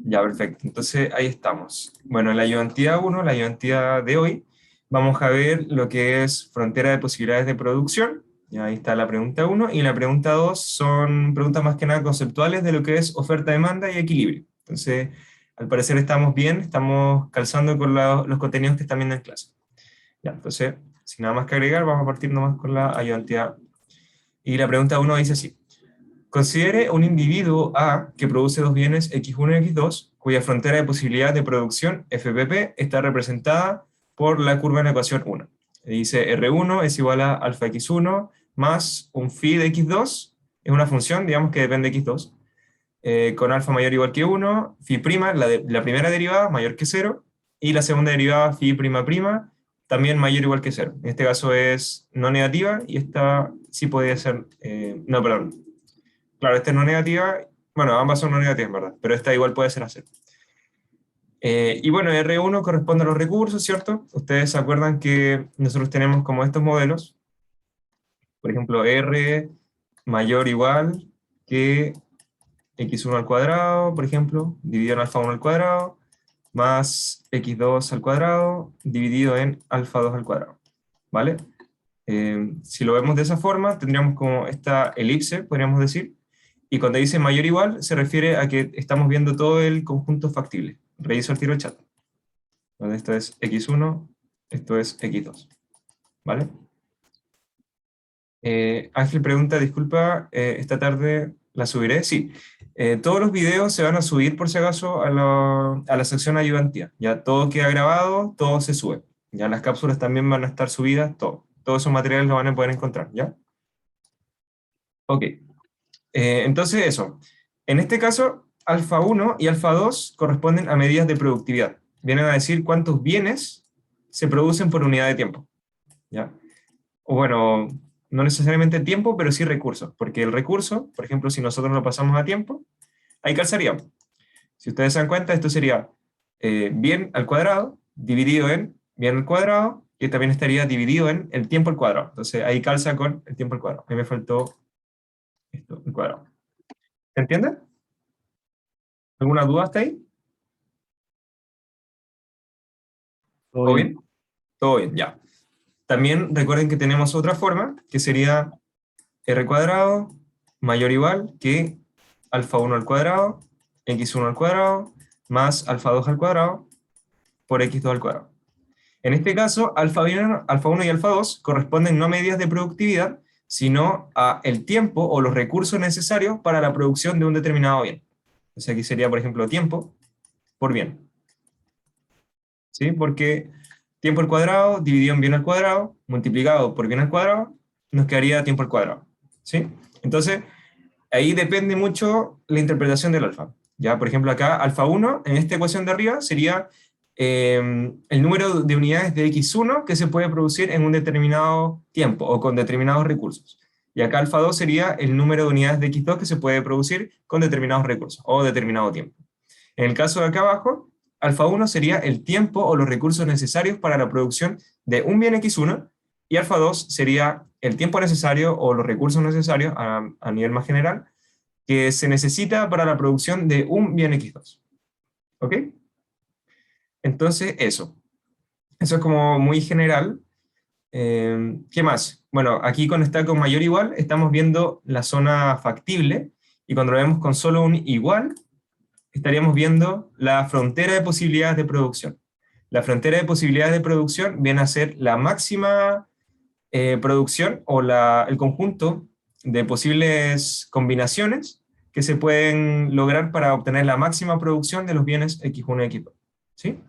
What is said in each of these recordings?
Ya, perfecto. Entonces, ahí estamos. Bueno, en la ayudantía 1, la ayudantía de hoy, vamos a ver lo que es frontera de posibilidades de producción. Ya ahí está la pregunta 1. Y la pregunta 2 son preguntas más que nada conceptuales de lo que es oferta-demanda y equilibrio. Entonces, al parecer estamos bien, estamos calzando con los contenidos que están viendo en clase. Ya, entonces, sin nada más que agregar, vamos a partir nomás con la ayudantía. Y la pregunta 1 dice así. Considere un individuo A que produce dos bienes X1 y X2, cuya frontera de posibilidad de producción, FPP, está representada por la curva en la ecuación 1. Dice R1 es igual a alfa X1 más un phi de X2, es una función, digamos, que depende de X2, con alfa mayor o igual que 1, phi prima, la primera derivada mayor que 0, y la segunda derivada, phi prima prima, también mayor o igual que 0. En este caso es no negativa, y esta sí podría ser, no, perdón, claro, esta es no negativa, bueno, ambas son no negativas, en verdad, pero esta igual puede ser a cero. Y bueno, R1 corresponde a los recursos, ¿cierto? Ustedes se acuerdan que nosotros tenemos como estos modelos, por ejemplo, R mayor o igual que x1 al cuadrado, por ejemplo, dividido en alfa 1 al cuadrado, más x2 al cuadrado, dividido en alfa 2 al cuadrado, ¿vale? Si lo vemos de esa forma, tendríamos como esta elipse, podríamos decir, y cuando dice mayor o igual, se refiere a que estamos viendo todo el conjunto factible. Reviso el tiro el chat. Donde esto es x1, esto es x2, ¿vale? Ángel pregunta, disculpa, esta tarde la subiré. Sí, todos los videos se van a subir por si acaso a la sección ayudantía. Ya todo queda grabado, todo se sube. Ya las cápsulas también van a estar subidas, todo. Todos esos materiales lo van a poder encontrar, ¿ya? Ok, entonces eso. En este caso, alfa 1 y alfa 2 corresponden a medidas de productividad. Vienen a decir cuántos bienes se producen por unidad de tiempo, ¿ya? O bueno, no necesariamente tiempo, pero sí recursos, porque el recurso, por ejemplo, si nosotros lo pasamos a tiempo, ahí calzaríamos. Si ustedes se dan cuenta, esto sería bien al cuadrado, dividido en bien al cuadrado, y también estaría dividido en el tiempo al cuadrado. Entonces ahí calza con el tiempo al cuadrado. A mí me faltó esto, el cuadrado. ¿Se entiende? ¿Alguna duda hasta ahí? Todo ¿Todo bien. bien? Todo bien, ya. También recuerden que tenemos otra forma, que sería r cuadrado mayor o igual que alfa 1 al cuadrado, x1 al cuadrado, más alfa 2 al cuadrado, por x2 al cuadrado. En este caso, alfa 1 y alfa 2 corresponden no a medidas de productividad, sino a el tiempo o los recursos necesarios para la producción de un determinado bien. O sea, aquí sería, por ejemplo, tiempo por bien. ¿Sí? Porque tiempo al cuadrado dividido en bien al cuadrado, multiplicado por bien al cuadrado, nos quedaría tiempo al cuadrado. ¿Sí? Entonces, ahí depende mucho la interpretación del alfa. Ya, por ejemplo, acá alfa 1, en esta ecuación de arriba, sería el número de unidades de x1 que se puede producir en un determinado tiempo o con determinados recursos. Y acá alfa 2 sería el número de unidades de x2 que se puede producir con determinados recursos o determinado tiempo. En el caso de acá abajo, alfa 1 sería el tiempo o los recursos necesarios para la producción de un bien x1, y alfa 2 sería el tiempo necesario o los recursos necesarios a nivel más general que se necesita para la producción de un bien x2. ¿Ok? Entonces, eso. Eso es como muy general. ¿Qué más? Bueno, aquí cuando está con mayor o igual, estamos viendo la zona factible, y cuando lo vemos con solo un igual, estaríamos viendo la frontera de posibilidades de producción. La frontera de posibilidades de producción viene a ser la máxima producción o el conjunto de posibles combinaciones que se pueden lograr para obtener la máxima producción de los bienes x1 y x2. ¿Sí?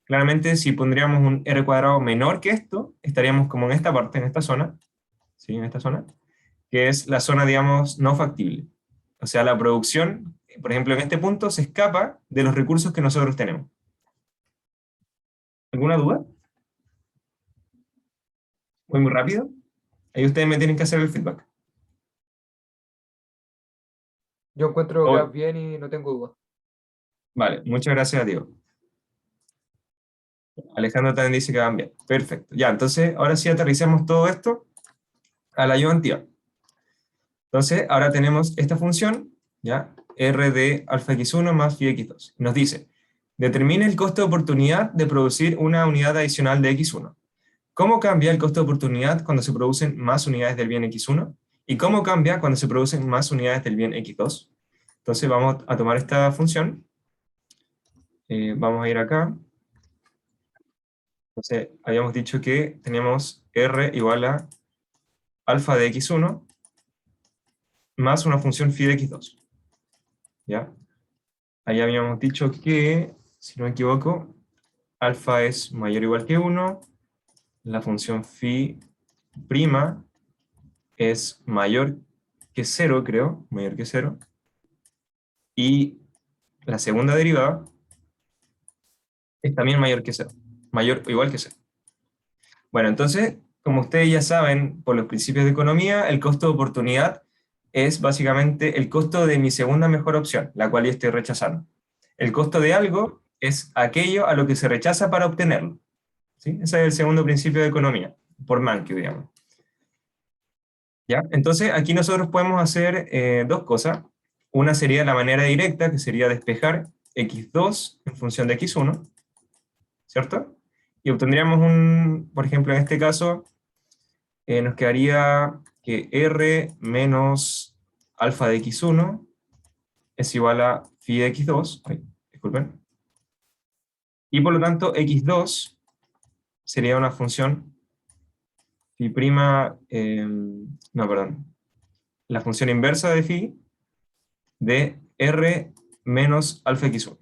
Claramente, si pondríamos un r cuadrado menor que esto, estaríamos como en esta parte, en esta zona, ¿sí? En esta zona, que es la zona, digamos, no factible. O sea, la producción, por ejemplo, en este punto, se escapa de los recursos que nosotros tenemos. ¿Alguna duda? ¿Voy muy rápido? Ahí ustedes me tienen que hacer el feedback. Yo encuentro que Oh, vas bien y no tengo duda. vale, muchas gracias a Dios. Alejandro también dice que van bien. Perfecto. Ya, entonces, ahora sí aterricemos todo esto a la ayudantiva. Entonces, ahora tenemos esta función, ¿ya? R de alfa x1 más phi x2. Nos dice, determine el costo de oportunidad de producir una unidad adicional de x1. ¿Cómo cambia el costo de oportunidad cuando se producen más unidades del bien x1? ¿Y cómo cambia cuando se producen más unidades del bien x2? Entonces vamos a tomar esta función. Vamos a ir acá. Entonces habíamos dicho que tenemos R igual a alfa de x1 más una función phi de x2. ¿Ya? Ahí habíamos dicho que, si no me equivoco, alfa es mayor o igual que 1, la función phi prima es mayor que 0, creo, mayor que 0, y la segunda derivada es también mayor que 0, mayor o igual que 0. Bueno, entonces, como ustedes ya saben, por los principios de economía, el costo de oportunidad es básicamente el costo de mi segunda mejor opción, la cual yo estoy rechazando. El costo de algo es aquello a lo que se rechaza para obtenerlo. ¿Sí? Ese es el segundo principio de economía, por Mankey, digamos. ¿Ya? Entonces, aquí nosotros podemos hacer dos cosas. Una sería la manera directa, que sería despejar x2 en función de x1, ¿cierto? Y obtendríamos por ejemplo, en este caso, nos quedaría que r menos alfa de x1 es igual a phi de x2, ay, disculpen, y por lo tanto x2 sería una función phi prima, no, perdón, la función inversa de phi de r menos alfa x1.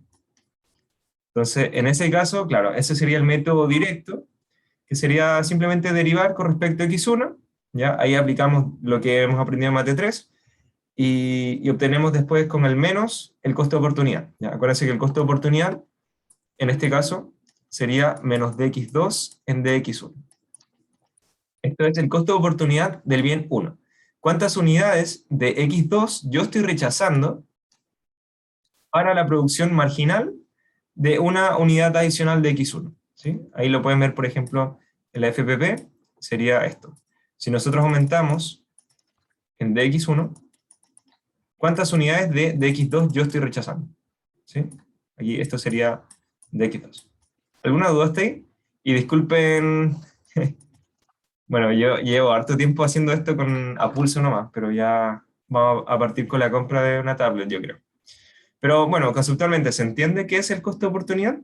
Entonces, en ese caso, claro, ese sería el método directo, que sería simplemente derivar con respecto a x1, ¿ya? Ahí aplicamos lo que hemos aprendido en Mate 3, y obtenemos después con el menos el costo de oportunidad. ¿Ya? Acuérdense que el costo de oportunidad, en este caso, sería menos dx2 en dx1. Esto es el costo de oportunidad del bien 1. ¿Cuántas unidades de x2 yo estoy rechazando para la producción marginal de una unidad adicional de x1? ¿Sí? Ahí lo pueden ver, por ejemplo, en la FPP, sería esto. Si nosotros aumentamos en dx1, ¿cuántas unidades de dx2 yo estoy rechazando? ¿Sí? Aquí esto sería dx2. ¿Alguna duda hasta ahí? Y disculpen, bueno, yo llevo harto tiempo haciendo esto a pulso nomás, pero ya vamos a partir con la compra de una tablet, yo creo. Pero bueno, conceptualmente, ¿se entiende qué es el costo de oportunidad?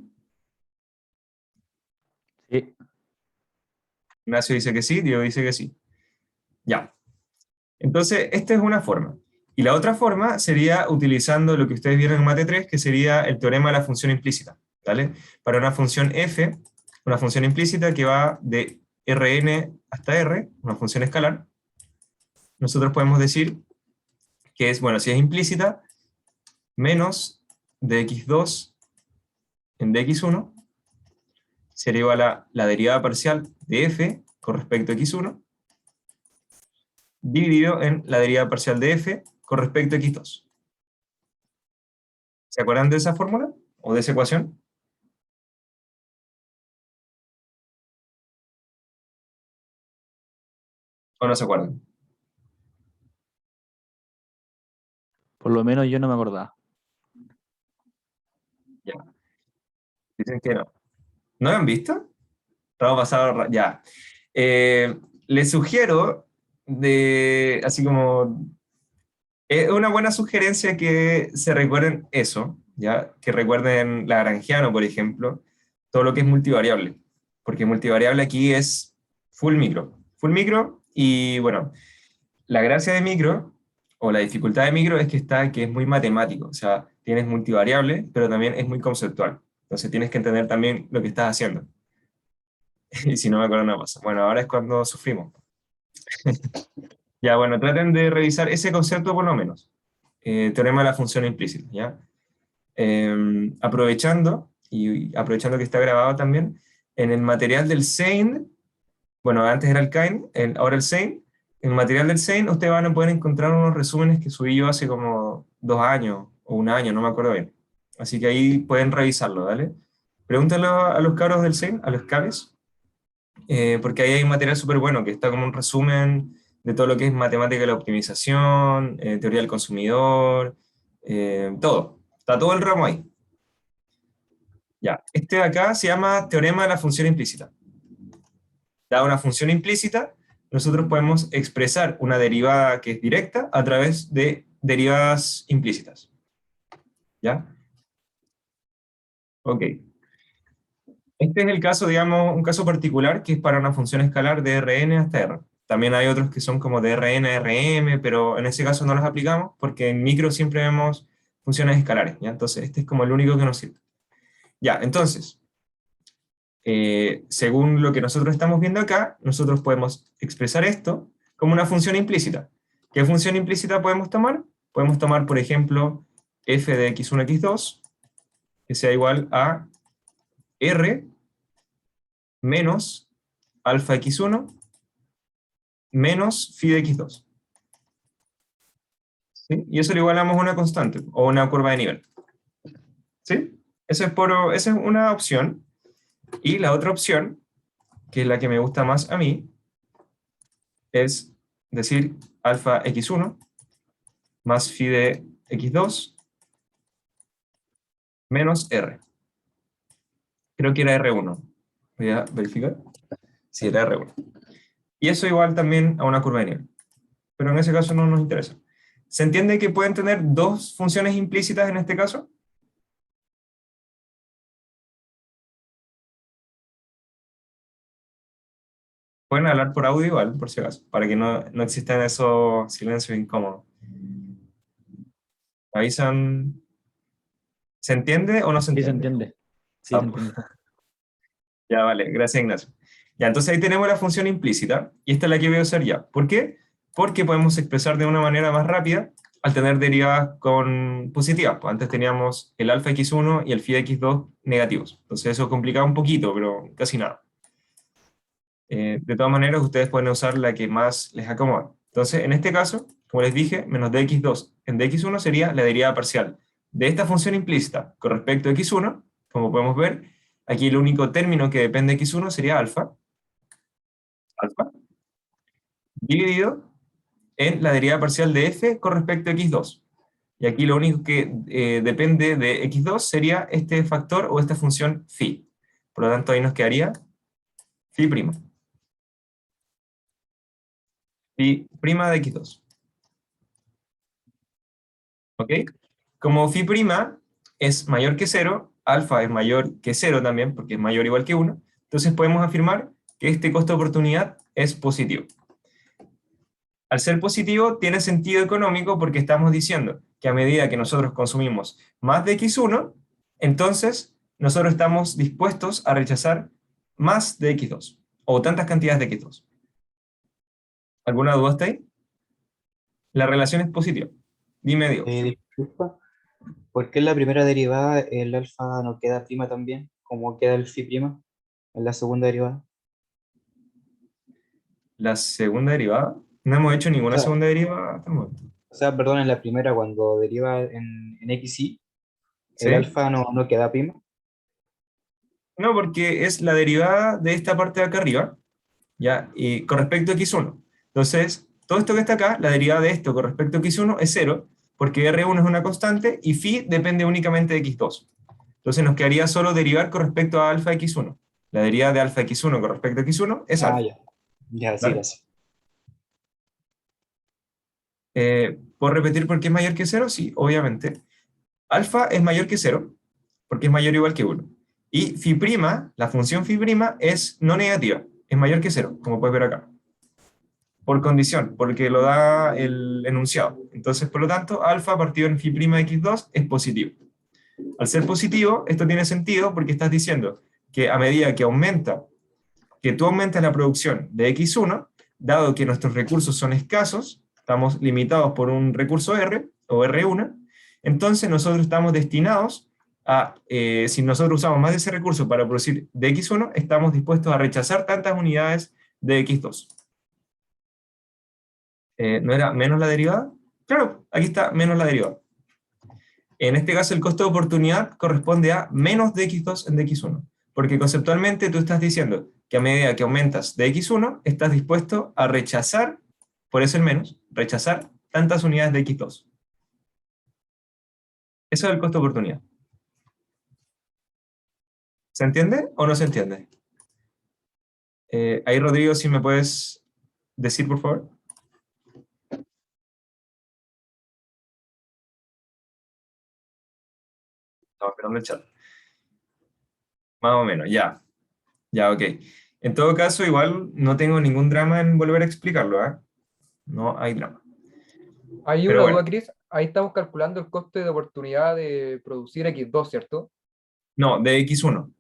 Sí. Ignacio dice que sí, Diego dice que sí. Ya. Entonces, esta es una forma. Y la otra forma sería utilizando lo que ustedes vieron en Mate 3, que sería el teorema de la función implícita. ¿Vale? Para una función f, una función implícita que va de Rn hasta R, una función escalar, nosotros podemos decir que es, bueno, si es implícita, menos dx2 en dx1 sería igual a la derivada parcial de f con respecto a x1 dividido en la derivada parcial de f con respecto a x2. ¿Se acuerdan de esa fórmula? ¿O de esa ecuación? ¿O no se acuerdan? Por lo menos yo no me acordaba. Ya. Dicen que no. ¿No lo han visto? Estamos pasado ya. Les sugiero así como, es una buena sugerencia que se recuerden eso, ¿ya? Que recuerden Lagrangiano, por ejemplo, todo lo que es multivariable, porque multivariable aquí es full micro, y bueno, la gracia de micro, o la dificultad de micro, es que es muy matemático, o sea, tienes multivariable, pero también es muy conceptual, entonces tienes que entender también lo que estás haciendo. Y si no me acuerdo, no pasa. Bueno, ahora es cuando sufrimos. Ya, bueno, traten de revisar ese concepto por lo menos. Teorema de la función implícita, ¿ya? Aprovechando que está grabado también, en el material del SEIN, bueno, antes era el CAIN, ahora el SEIN, en el material del SEIN ustedes van a poder encontrar unos resúmenes que subí yo hace como 2 años o un año, no me acuerdo bien. Así que ahí pueden revisarlo, ¿vale? Pregúntenlo a los cabros del SEIN, a los cabes, porque ahí hay un material súper bueno que está como un resumen de todo lo que es matemática de la optimización, teoría del consumidor, todo. Está todo el ramo ahí. Ya, este de acá se llama teorema de la función implícita. Dada una función implícita, nosotros podemos expresar una derivada que es directa a través de derivadas implícitas. ¿Ya? Ok. Este es el caso, digamos, un caso particular que es para una función escalar de Rn hasta R. También hay otros que son como de Rn a Rm, pero en ese caso no los aplicamos porque en micro siempre vemos funciones escalares, ¿ya? Entonces este es como el único que nos sirve. Ya, entonces, según lo que nosotros estamos viendo acá, nosotros podemos expresar esto como una función implícita. ¿Qué función implícita podemos tomar? Podemos tomar, por ejemplo, f de x1, x2, que sea igual a r menos alfa x1 menos phi de x2. ¿Sí? Y eso lo igualamos a una constante, o una curva de nivel. ¿Sí? Esa es una opción. Y la otra opción, que es la que me gusta más a mí, es decir alfa x1 más phi de x2 menos r. Creo que era R1. Voy a verificar. Sí, era R1. Y eso igual también a una curva de nivel. Pero en ese caso no nos interesa. ¿Se entiende que pueden tener dos funciones implícitas en este caso? Pueden hablar por audio igual, por si acaso, para que no existan esos silencios incómodos. ¿Avisan? ¿Se entiende o no se Sí, se entiende? entiende. Sí, Ah, se pues, entiende. ya vale, gracias Ignacio. Ya, entonces ahí tenemos la función implícita, y esta es la que voy a usar ya. ¿Por qué? Porque podemos expresar de una manera más rápida al tener derivadas con positivas. Pues antes teníamos el alfa x1 y el phi x2 negativos. Entonces eso complicaba un poquito, pero casi nada. De todas maneras, ustedes pueden usar la que más les acomode. Entonces, en este caso, como les dije, menos dx2 en dx1 sería la derivada parcial de esta función implícita con respecto a x1. Como podemos ver, aquí el único término que depende de x1 sería alfa, dividido en la derivada parcial de f con respecto a x2. Y aquí lo único que depende de x2 sería este factor o esta función phi. Por lo tanto, ahí nos quedaría phi prima. Phi prima de x2. ¿Ok? Como phi prima es mayor que 0, alfa es mayor que 0 también, porque es mayor o igual que 1, entonces podemos afirmar que este costo de oportunidad es positivo. Al ser positivo, tiene sentido económico porque estamos diciendo que a medida que nosotros consumimos más de x1, entonces nosotros estamos dispuestos a rechazar más de x2, o tantas cantidades de x2. ¿Alguna duda hasta ahí? La relación es positiva. Dime, Diego. Disculpa, ¿por qué en la primera derivada el alfa no queda prima también, como queda el phi prima en la segunda derivada? La segunda derivada. No hemos hecho O ninguna sea, segunda derivada hasta el momento. perdón, en la primera cuando deriva en xy, el ¿Sí? alfa no queda prima. No, porque es la derivada de esta parte de acá arriba, ¿ya? Y con respecto a x1. Entonces, todo esto que está acá, la derivada de esto con respecto a x1 es 0, porque R1 es una constante y phi depende únicamente de x2. Entonces nos quedaría solo derivar con respecto a alfa x1. La derivada de alfa x1 con respecto a x1 es Ah, alfa. ya, ya, sí, ¿Vale? gracias. ¿Puedo repetir por qué es mayor que 0? Sí, obviamente. Alfa es mayor que 0, porque es mayor o igual que 1. Y phi prima, la función phi prima, es no negativa, es mayor que 0, como puedes ver acá. Por condición, porque lo da el enunciado. Entonces, por lo tanto, alfa partido en phi prima de x2 es positivo. Al ser positivo, esto tiene sentido porque estás diciendo que a medida que tú aumentas la producción de x1, dado que nuestros recursos son escasos, estamos limitados por un recurso R o R1, entonces nosotros estamos destinados a, si nosotros usamos más de ese recurso para producir de x1, estamos dispuestos a rechazar tantas unidades de x2. ¿No era menos la derivada? Claro, aquí está menos la derivada. En este caso el costo de oportunidad corresponde a menos de x2 en dx1, porque conceptualmente tú estás diciendo que a medida que aumentas de x1, estás dispuesto a rechazar, por eso el menos, rechazar tantas unidades de x2. Eso es el costo de oportunidad. ¿Se entiende o no se entiende? Ahí, Rodrigo, si me puedes decir, por favor. Estamos esperando el chat. Más o menos, ya. Ya, ok. En todo caso, igual no tengo ningún drama en volver a explicarlo, ¿ah? No hay drama. Hay Pero una bueno. duda, Chris. Ahí estamos calculando el coste de oportunidad de producir X2, ¿cierto? No, de X1.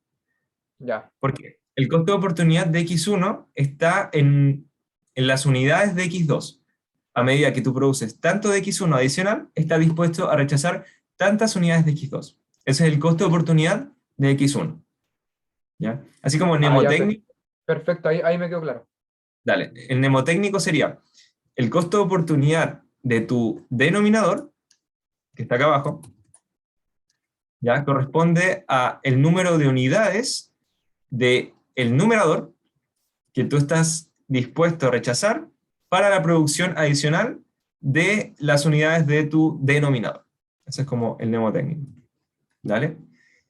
Ya. Porque el costo de oportunidad de X1 está en las unidades de X2. A medida que tú produces tanto de X1 adicional, está dispuesto a rechazar tantas unidades de X2. Ese es el costo de oportunidad de X1. ¿Ya? Así como Ah, ya, mnemotécnico, perfecto, ahí me quedó claro. dale, el mnemotécnico sería el costo de oportunidad de tu denominador, que está acá abajo, ¿ya? Corresponde a el número de unidades del numerador que tú estás dispuesto a rechazar para la producción adicional de las unidades de tu denominador. Ese es como el mnemotécnico. ¿Vale?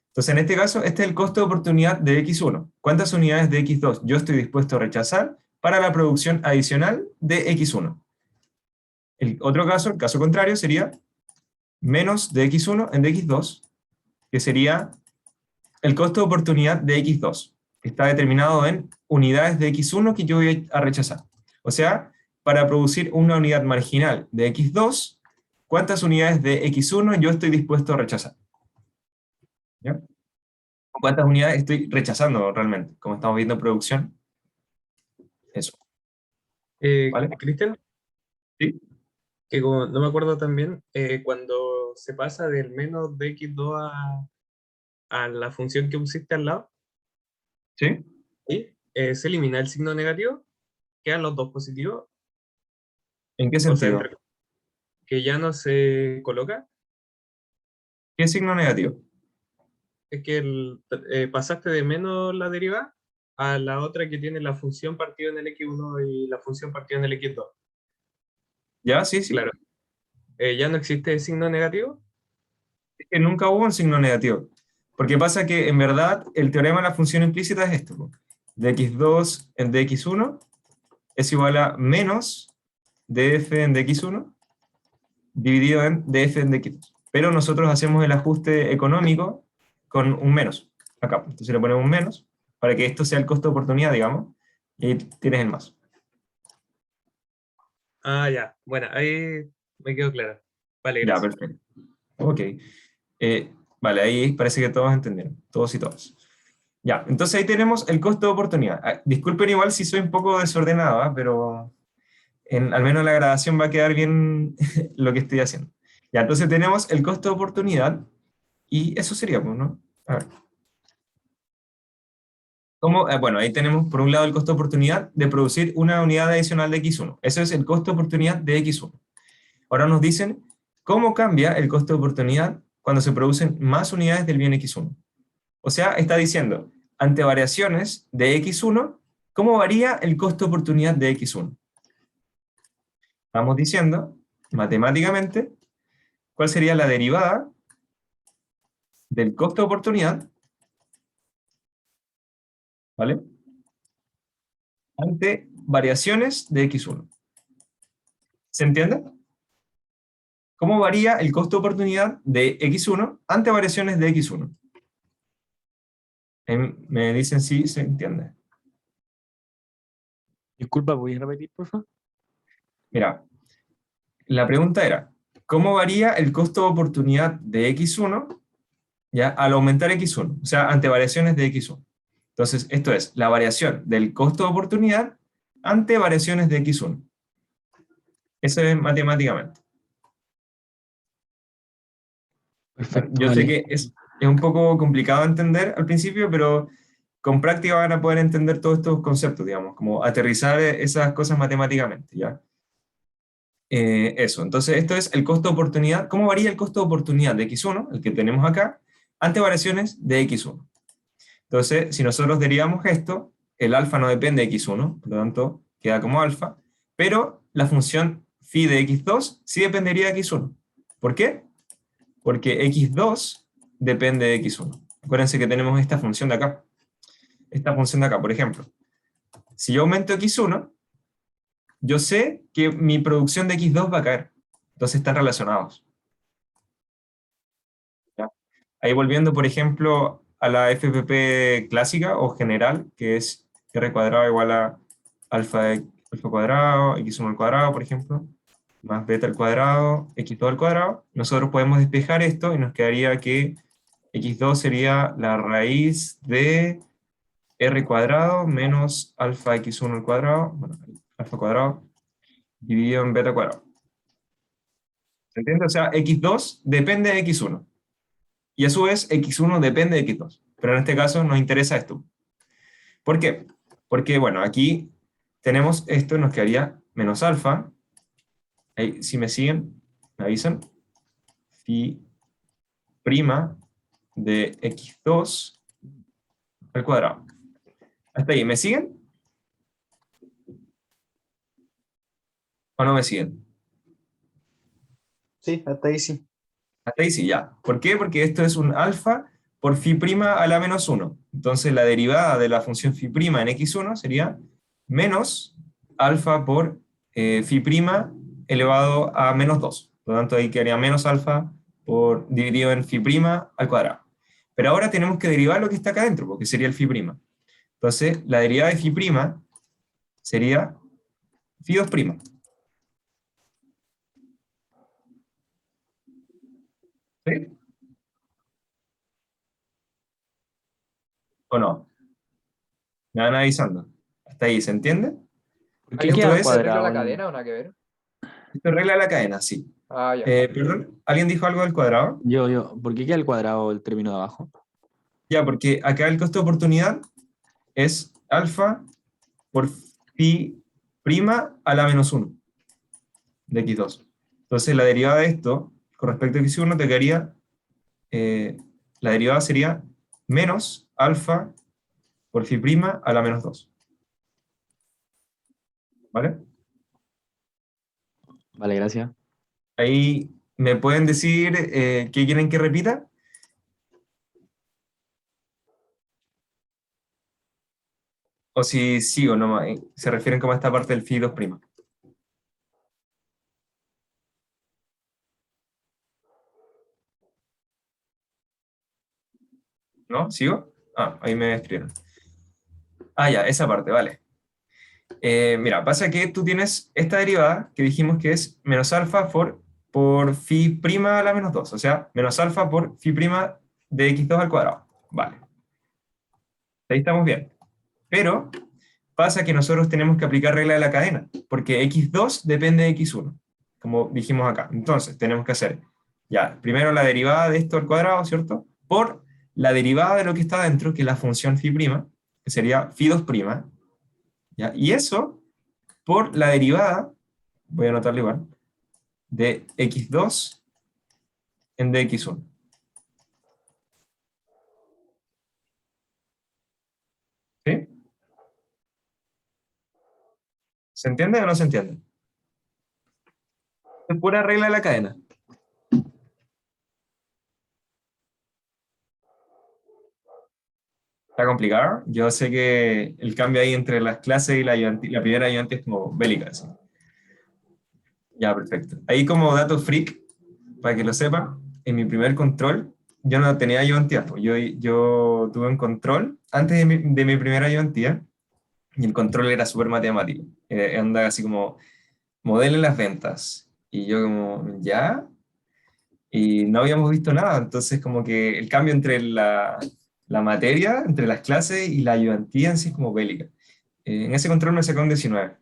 Entonces, en este caso, este es el costo de oportunidad de X1. ¿Cuántas unidades de X2 yo estoy dispuesto a rechazar para la producción adicional de X1? El otro caso, el caso contrario, sería menos de X1 en de X2, que sería el costo de oportunidad de X2, que está determinado en unidades de X1 que yo voy a rechazar. O sea, para producir una unidad marginal de X2, ¿cuántas unidades de X1 yo estoy dispuesto a rechazar? ¿Ya? ¿Cuántas unidades estoy rechazando realmente? Como estamos viendo en producción. Eso, ¿vale? Cristian, ¿Sí? que como no me acuerdo también, cuando se pasa del menos de x2 a la función que pusiste al lado, ¿Sí? ¿sí? Se elimina el signo negativo, quedan los dos positivos, ¿En qué o sea, sentido? que ya no se coloca, ¿Qué signo negativo? es que pasaste de menos la derivada a la otra que tiene la función partida en el x1 y la función partida en el x2. ¿Ya? Sí, sí. Claro, ya no existe el signo negativo. Es que nunca hubo un signo negativo. Porque pasa que, en verdad, el teorema de la función implícita es esto, po. Dx2 en dx1 es igual a menos df en dx1 dividido en df en dx2. Pero nosotros hacemos el ajuste económico con un menos. Acá, entonces le ponemos un menos, para que esto sea el costo de oportunidad, digamos, y ahí tienes el más. Ah, ya, bueno, ahí me quedó claro. Vale, Ya, gracias. perfecto. Ok. Vale, ahí parece que todos entendieron, todos y todas. Ya, entonces ahí tenemos el costo de oportunidad. Disculpen igual si soy un poco desordenado, ¿ah? Pero al menos en la grabación va a quedar bien lo que estoy haciendo. Ya, entonces tenemos el costo de oportunidad y eso sería, pues, ¿no? A ver. Bueno, ahí tenemos por un lado el costo de oportunidad de producir una unidad adicional de X1. Eso es el costo de oportunidad de X1. Ahora nos dicen cómo cambia el costo de oportunidad cuando se producen más unidades del bien X1. O sea, está diciendo, ante variaciones de X1, ¿cómo varía el costo de oportunidad de X1? Estamos diciendo, matemáticamente, cuál sería la derivada del costo de oportunidad, ¿vale? Ante variaciones de X1. ¿Se entiende? ¿Cómo varía el costo de oportunidad de X1 ante variaciones de X1? Me dicen si se entiende. Disculpa, ¿voy a repetir, por favor? Mira, la pregunta era, ¿cómo varía el costo de oportunidad de X1 ¿ya? Al aumentar X1? O sea, ante variaciones de X1. Entonces, esto es la variación del costo de oportunidad ante variaciones de X1. Eso es matemáticamente. Bueno, Perfecto, yo sé vale. que es un poco complicado de entender al principio, pero con práctica van a poder entender todos estos conceptos, digamos, como aterrizar esas cosas matemáticamente, ¿ya? Eso, entonces esto es el costo de oportunidad. ¿Cómo varía el costo de oportunidad de X1, el que tenemos acá, ante variaciones de X1? Entonces, si nosotros derivamos esto, el alfa no depende de X1, por lo tanto, queda como alfa, pero la función phi de X2 sí dependería de X1. ¿Por qué? porque x2 depende de x1. Acuérdense que tenemos esta función de acá. Esta función de acá, por ejemplo. Si yo aumento x1, yo sé que mi producción de x2 va a caer. Entonces están relacionados. ¿Ya? Ahí volviendo, por ejemplo, a la FPP clásica o general, que es r cuadrado igual a alfa cuadrado, x1 al cuadrado, por ejemplo, más beta al cuadrado, x2 al cuadrado. Nosotros podemos despejar esto y nos quedaría que x2 sería la raíz de r cuadrado menos alfa x1 al cuadrado, bueno, alfa cuadrado, dividido en beta cuadrado. ¿Se entiende? O sea, x2 depende de x1. Y a su vez, x1 depende de x2. Pero en este caso nos interesa esto. ¿Por qué? Porque, bueno, aquí tenemos esto, nos quedaría menos alfa. Ahí, si me siguen, me avisan. Phi prima de x2 al cuadrado. Hasta ahí, ¿me siguen? ¿O no me siguen? Sí, hasta ahí sí. Hasta ahí sí, ya. ¿Por qué? Porque esto es un alfa por phi prima a la menos 1. Entonces la derivada de la función phi prima en x1 sería menos alfa por phi prima elevado a menos 2. Por lo tanto, ahí quedaría menos alfa por dividido en phi prima al cuadrado. Pero ahora tenemos que derivar lo que está acá adentro, porque sería el phi prima. Entonces, la derivada de phi prima sería phi 2 prima. ¿Sí? ¿O no? Me van avisando. Hasta ahí, ¿se entiende? ¿Por qué ¿Hay un queda al Esto es- regla de la cuadrado? cadena o nada que ver? Esto es regla de la cadena, sí. Ah, ya. Perdón, ¿alguien dijo algo del cuadrado? ¿Por qué queda al cuadrado el término de abajo? Ya, porque acá el costo de oportunidad es alfa por phi prima a la menos 1 de x2. Entonces la derivada de esto, con respecto a x1, te quedaría, la derivada sería menos alfa por phi prima a la menos 2. ¿Vale? Vale, gracias. Ahí me pueden decir qué quieren que repita. O si sigo nomás, se refieren como a esta parte del phi 2 prima. ¿No? ¿Sigo? Ah, ahí me escribieron. Ah, ya, esa parte, vale. Mira, pasa que tú tienes esta derivada que dijimos que es menos alfa por phi prima a la menos 2, o sea, menos alfa por phi prima de x2 al cuadrado. Vale. Ahí estamos bien. Pero pasa que nosotros tenemos que aplicar regla de la cadena, porque x2 depende de x1, como dijimos acá. Entonces, tenemos que hacer, ya, primero la derivada de esto al cuadrado, ¿cierto? Por la derivada de lo que está dentro, que es la función phi prima, que sería phi 2 prima, ¿ya? Y eso por la derivada, voy a anotarlo igual, de x2 en dx1. ¿Sí? ¿Se entiende o no se entiende? Es pura regla de la cadena. ¿Está complicado? Yo sé que el cambio ahí entre las clases y la primera ayudante es como bélica. ¿Sí? Ya, perfecto. Ahí como dato freak, para que lo sepa, en mi primer control, yo no tenía ayudantía. Pues. Yo tuve un control antes de mi primera ayudantía, y el control era súper matemático. Anda así como, modelen las ventas. Y yo como, ¿ya? Y no habíamos visto nada. Entonces como que el cambio entre la materia, entre las clases y la ayudantía en sí es como bélica. En ese control me sacó un 19,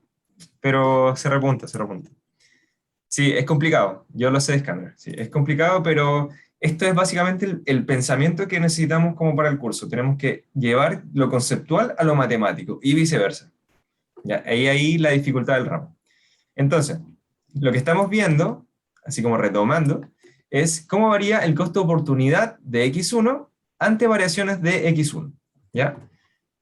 pero se repunta, se repunta. Sí, es complicado, yo lo sé de escáner, sí, es complicado, pero esto es básicamente el pensamiento que necesitamos como para el curso. Tenemos que llevar lo conceptual a lo matemático y viceversa. Ya, ahí la dificultad del ramo. Entonces, lo que estamos viendo, así como retomando, es cómo varía el costo de oportunidad de x1 ante variaciones de x1. ¿Ya?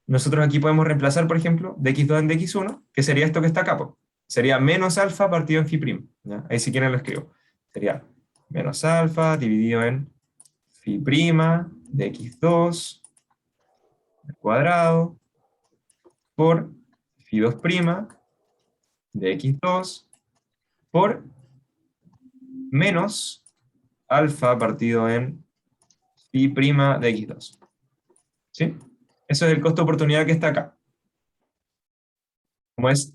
Nosotros aquí podemos reemplazar, por ejemplo, de x2 en dx1, que sería esto que está acá. Sería menos alfa partido en phi primo. ¿Ya? Ahí si quieren lo escribo. Sería menos alfa dividido en phi prima de x2 al cuadrado por phi 2 prima de x2 por menos alfa partido en phi prima de x2. ¿Sí? Eso es el costo de oportunidad que está acá. Como es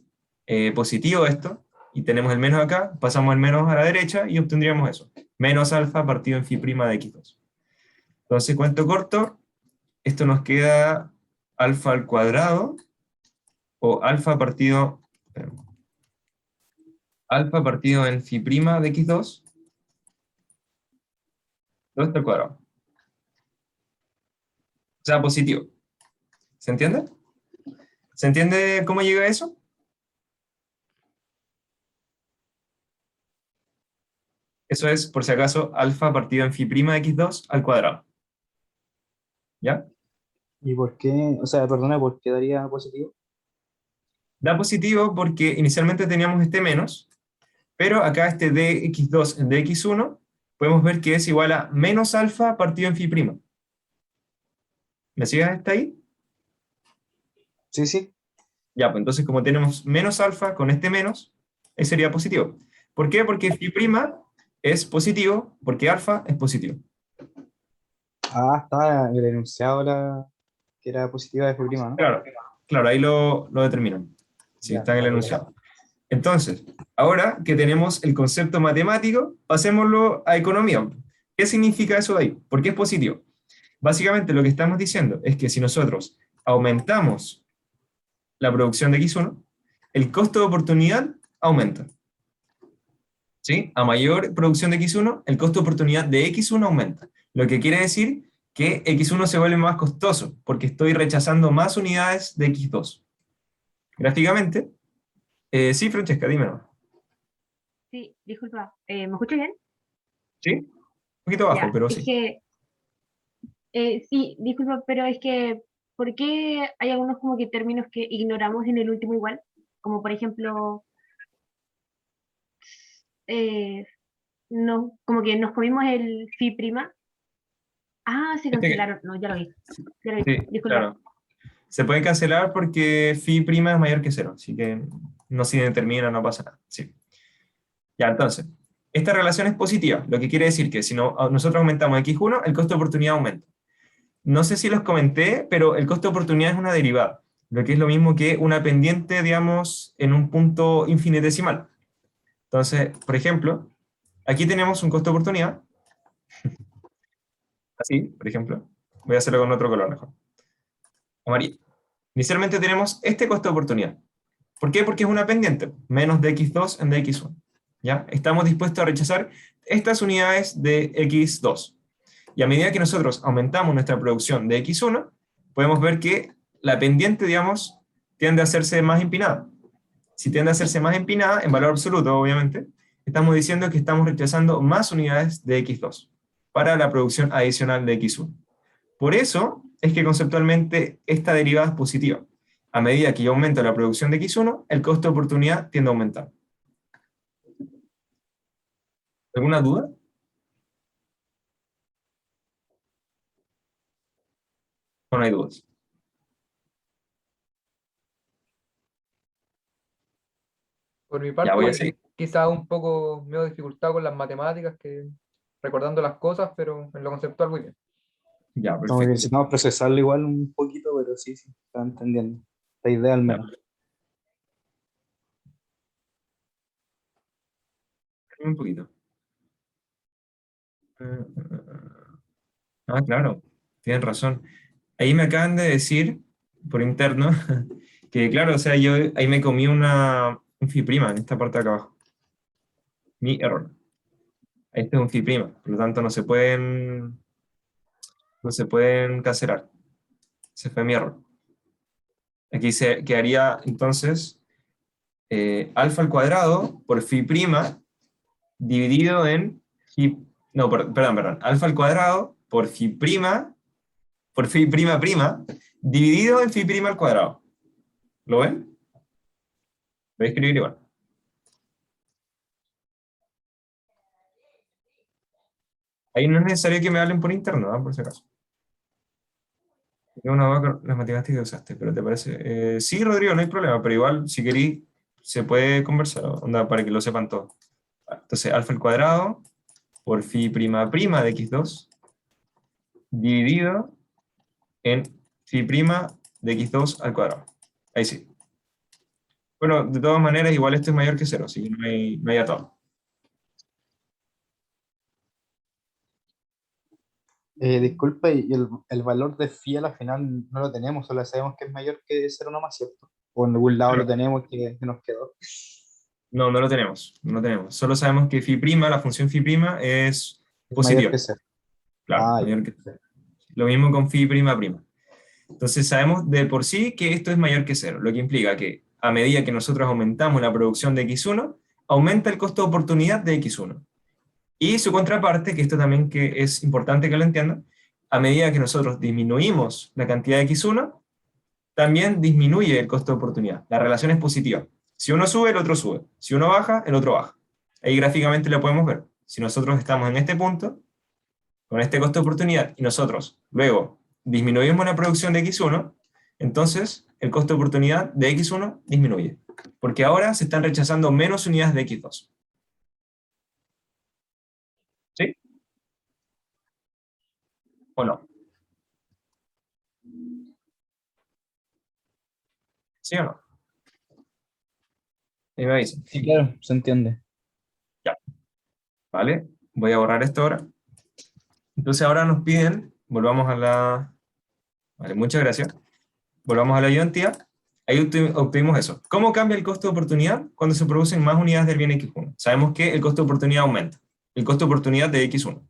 positivo esto, y tenemos el menos acá, pasamos el menos a la derecha y obtendríamos eso. Menos alfa partido en phi prima de x2. Entonces, cuento corto, esto nos queda alfa al cuadrado, o alfa partido en phi prima de x2, todo esto al cuadrado. O sea, positivo. ¿Se entiende? ¿Se entiende cómo llega a eso? Eso es, por si acaso, alfa partido en phi prima de x2 al cuadrado. ¿Ya? ¿Y por qué? O sea, perdona, ¿por qué daría positivo? Da positivo porque inicialmente teníamos este menos, pero acá este dx2 en dx1, podemos ver que es igual a menos alfa partido en phi prima. ¿Me sigues hasta ahí? Sí, sí. Ya, pues entonces como tenemos menos alfa con este menos, sería positivo. ¿Por qué? Porque phi prima es positivo, porque alfa es positivo. Ah, está el enunciado que era positiva de prima, ¿no? Claro, claro, ahí lo determinan. Sí, Ya, está en el vale. enunciado. Entonces, ahora que tenemos el concepto matemático, pasémoslo a economía. ¿Qué significa eso de ahí? ¿Por qué es positivo? Básicamente lo que estamos diciendo es que si nosotros aumentamos la producción de X1, el costo de oportunidad aumenta. ¿Sí? A mayor producción de X1, el costo de oportunidad de X1 aumenta. Lo que quiere decir que X1 se vuelve más costoso, porque estoy rechazando más unidades de X2. Gráficamente, sí, Francesca, dímelo. Sí, disculpa, ¿me escuchas bien? ¿Sí? Un poquito bajo, Ya, pero es sí. que, sí, disculpa, pero es que, ¿por qué hay algunos como que términos que ignoramos en el último igual? Como por ejemplo, eh, no, como que nos comimos el phi prima. Ah, se Este, cancelaron, no, ya lo vi, sí, disculpa. claro. Se puede cancelar porque phi prima es mayor que cero, así que no se determina, no pasa nada. Sí. Ya, entonces, esta relación es positiva, lo que quiere decir que si nosotros aumentamos x1, el costo de oportunidad aumenta. No sé si los comenté, pero el costo de oportunidad es una derivada, lo que es lo mismo que una pendiente, digamos, en un punto infinitesimal. Entonces, por ejemplo, aquí tenemos un costo de oportunidad, así, por ejemplo. Voy a hacerlo con otro color mejor. Amarillo. Inicialmente tenemos este costo de oportunidad. ¿Por qué? Porque es una pendiente, menos de x2 en dx1. ¿Ya? Estamos dispuestos a rechazar estas unidades de x2. Y a medida que nosotros aumentamos nuestra producción de x1, podemos ver que la pendiente, digamos, tiende a hacerse más empinada. Si tiende a hacerse más empinada, en valor absoluto, obviamente, estamos diciendo que estamos rechazando más unidades de x2 para la producción adicional de x1. Por eso es que conceptualmente esta derivada es positiva. A medida que yo aumento la producción de x1, el costo de oportunidad tiende a aumentar. ¿Alguna duda? No, no hay dudas. Por mi Ya voy a parte, seguir. quizá un poco me he dificultado con las matemáticas, que recordando las cosas, pero en lo conceptual muy bien. Ya, Está muy bien. perfecto. Necesitamos procesarlo igual un poquito, pero sí, sí, está entendiendo. La idea al Ya, menos. un poquito. Ah, claro, tienen razón. Ahí me acaban de decir, por interno, que claro, o sea, yo ahí me comí un phi prima en esta parte de acá abajo. Mi error. Este es un phi prima, por lo tanto no se pueden cancelar. Ese fue mi error. Aquí se quedaría entonces alfa al cuadrado por phi prima dividido en phi, no, perdón, alfa al cuadrado por phi prima prima, dividido en phi prima al cuadrado. ¿Lo ven? Voy a escribir igual. Ahí no es necesario que me hablen por interno, ¿ah? Por si acaso. Tengo una duda con las matemáticas que usaste, pero ¿te parece? Sí, Rodrigo, no hay problema, pero igual, si queréis, se puede conversar, onda, para que lo sepan todos. Entonces, alfa al cuadrado por phi prima prima de x2 dividido en phi prima de x2 al cuadrado. Ahí sí. Bueno, de todas maneras, igual esto es mayor que cero, así que no hay atado. Disculpa, y el valor de phi a la final no lo tenemos, solo sabemos que es mayor que 0 nomás, ¿cierto? O en algún lado lo tenemos que nos quedó. No, no lo tenemos, no lo tenemos. Solo sabemos que phi prima, la función phi prima es Es mayor positiva. que 0. Claro, Ah, mayor ya. que cero. Lo mismo con phi prima prima. Entonces sabemos de por sí que esto es mayor que cero, lo que implica que a medida que nosotros aumentamos la producción de x1, aumenta el costo de oportunidad de x1. Y su contraparte, que esto también que es importante que lo entiendan, a medida que nosotros disminuimos la cantidad de x1, también disminuye el costo de oportunidad. La relación es positiva. Si uno sube, el otro sube. Si uno baja, el otro baja. Ahí gráficamente lo podemos ver. Si nosotros estamos en este punto, con este costo de oportunidad, y nosotros luego disminuimos la producción de x1, entonces el costo de oportunidad de x1 disminuye. Porque ahora se están rechazando menos unidades de x2. ¿Sí? ¿O no? ¿Sí o no? Ahí me dicen. Sí, claro, se entiende. Ya. ¿Vale? Voy a borrar esto ahora. Entonces ahora nos piden, volvamos a la... Vale, muchas gracias. Volvamos a la ayudantía. Ahí obtuvimos eso. ¿Cómo cambia el costo de oportunidad cuando se producen más unidades del bien x1? Sabemos que el costo de oportunidad aumenta. El costo de oportunidad de x1.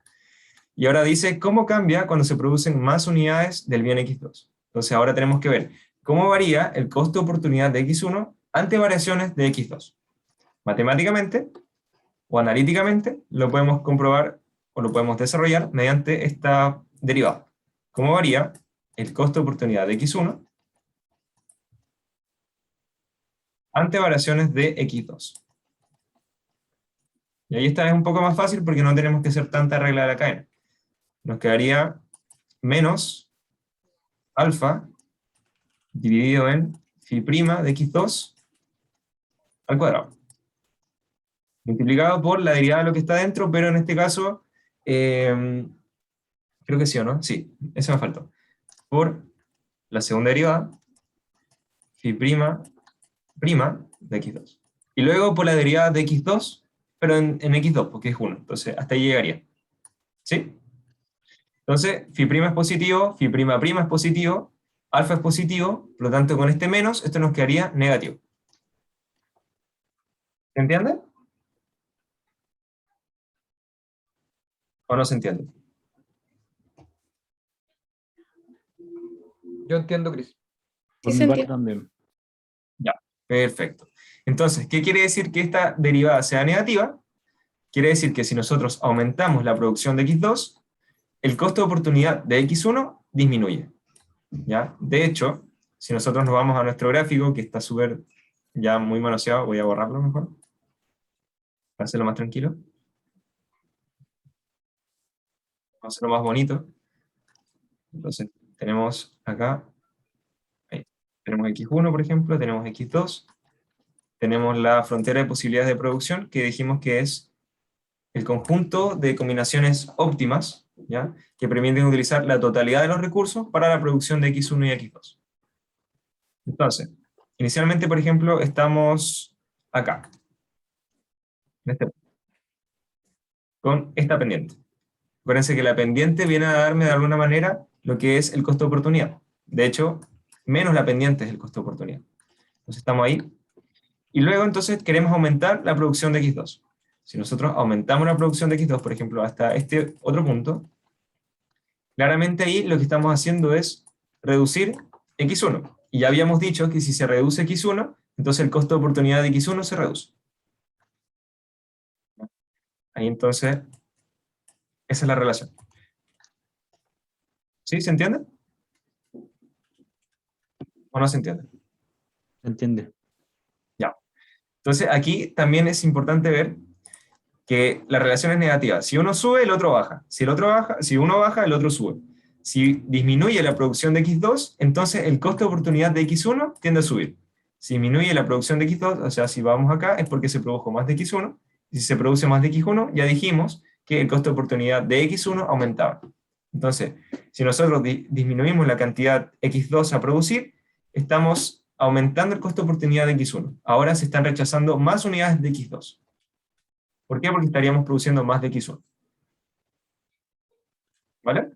Y ahora dice, ¿cómo cambia cuando se producen más unidades del bien x2? Entonces ahora tenemos que ver cómo varía el costo de oportunidad de x1 ante variaciones de x2. Matemáticamente o analíticamente lo podemos comprobar o lo podemos desarrollar mediante esta derivada. ¿Cómo varía el costo de oportunidad de x1 ante variaciones de x2? Y ahí esta es un poco más fácil porque no tenemos que hacer tanta regla de la cadena. Nos quedaría menos alfa dividido en phi prima de x2 al cuadrado. Multiplicado por la derivada de lo que está dentro, pero en este caso, creo que sí o no, sí, eso me faltó. Por la segunda derivada, phi prima de x2. Y luego por la derivada de x2, pero en x2, porque es 1. Entonces, hasta ahí llegaría. ¿Sí? Entonces, phi prima es positivo, phi prima prima es positivo, alfa es positivo, por lo tanto, con este menos, esto nos quedaría negativo. ¿Se entiende? ¿O no se entiende? Yo entiendo, Cris. Por Sí mi se parte entiende. también. Ya, perfecto. Entonces, ¿qué quiere decir que esta derivada sea negativa? Quiere decir que si nosotros aumentamos la producción de x2, el costo de oportunidad de x1 disminuye. ¿Ya? De hecho, si nosotros nos vamos a nuestro gráfico, que está súper ya muy manoseado, voy a borrarlo mejor, para hacerlo más tranquilo. Vamos a hacerlo más bonito. Entonces, tenemos acá, ahí, tenemos x1, por ejemplo, tenemos x2, tenemos la frontera de posibilidades de producción, que dijimos que es el conjunto de combinaciones óptimas, ¿ya?, que permiten utilizar la totalidad de los recursos para la producción de x1 y x2. Entonces, inicialmente, por ejemplo, estamos acá, en este punto, con esta pendiente. Acuérdense que la pendiente viene a darme de alguna manera lo que es el costo de oportunidad. De hecho, menos la pendiente es el costo de oportunidad. Entonces estamos ahí. Y luego entonces queremos aumentar la producción de x2. Si nosotros aumentamos la producción de x2, por ejemplo, hasta este otro punto, claramente ahí lo que estamos haciendo es reducir x1. Y ya habíamos dicho que si se reduce x1, entonces el costo de oportunidad de x1 se reduce. Ahí entonces, esa es la relación. ¿Sí? ¿Se entiende? ¿O no se entiende? ¿Se entiende? Ya. Entonces aquí también es importante ver que la relación es negativa. Si uno sube, el otro baja. Si el otro baja, si uno baja, el otro sube. Si disminuye la producción de X2, entonces el costo de oportunidad de X1 tiende a subir. Si disminuye la producción de X2, o sea, si vamos acá, es porque se produjo más de X1. Y si se produce más de X1, ya dijimos que el costo de oportunidad de X1 aumentaba. Entonces, si nosotros disminuimos la cantidad X2 a producir, estamos aumentando el costo de oportunidad de X1. Ahora se están rechazando más unidades de X2. ¿Por qué? Porque estaríamos produciendo más de X1. ¿Vale?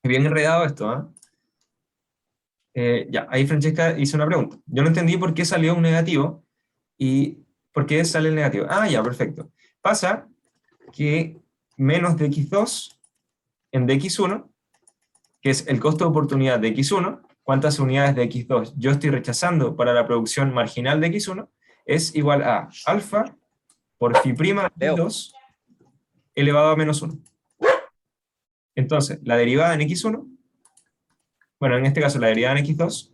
Bien enredado esto, ¿eh? Ya, ahí Francesca hizo una pregunta. Yo no entendí por qué salió un negativo y por qué sale el negativo. Ah, ya, perfecto. Pasa que menos de X2 en dx1, que es el costo de oportunidad de X1, cuántas unidades de X2 yo estoy rechazando para la producción marginal de X1, es igual a alfa por phi' de X2 elevado a menos 1. Entonces, la derivada en X1, bueno, en este caso la derivada en X2,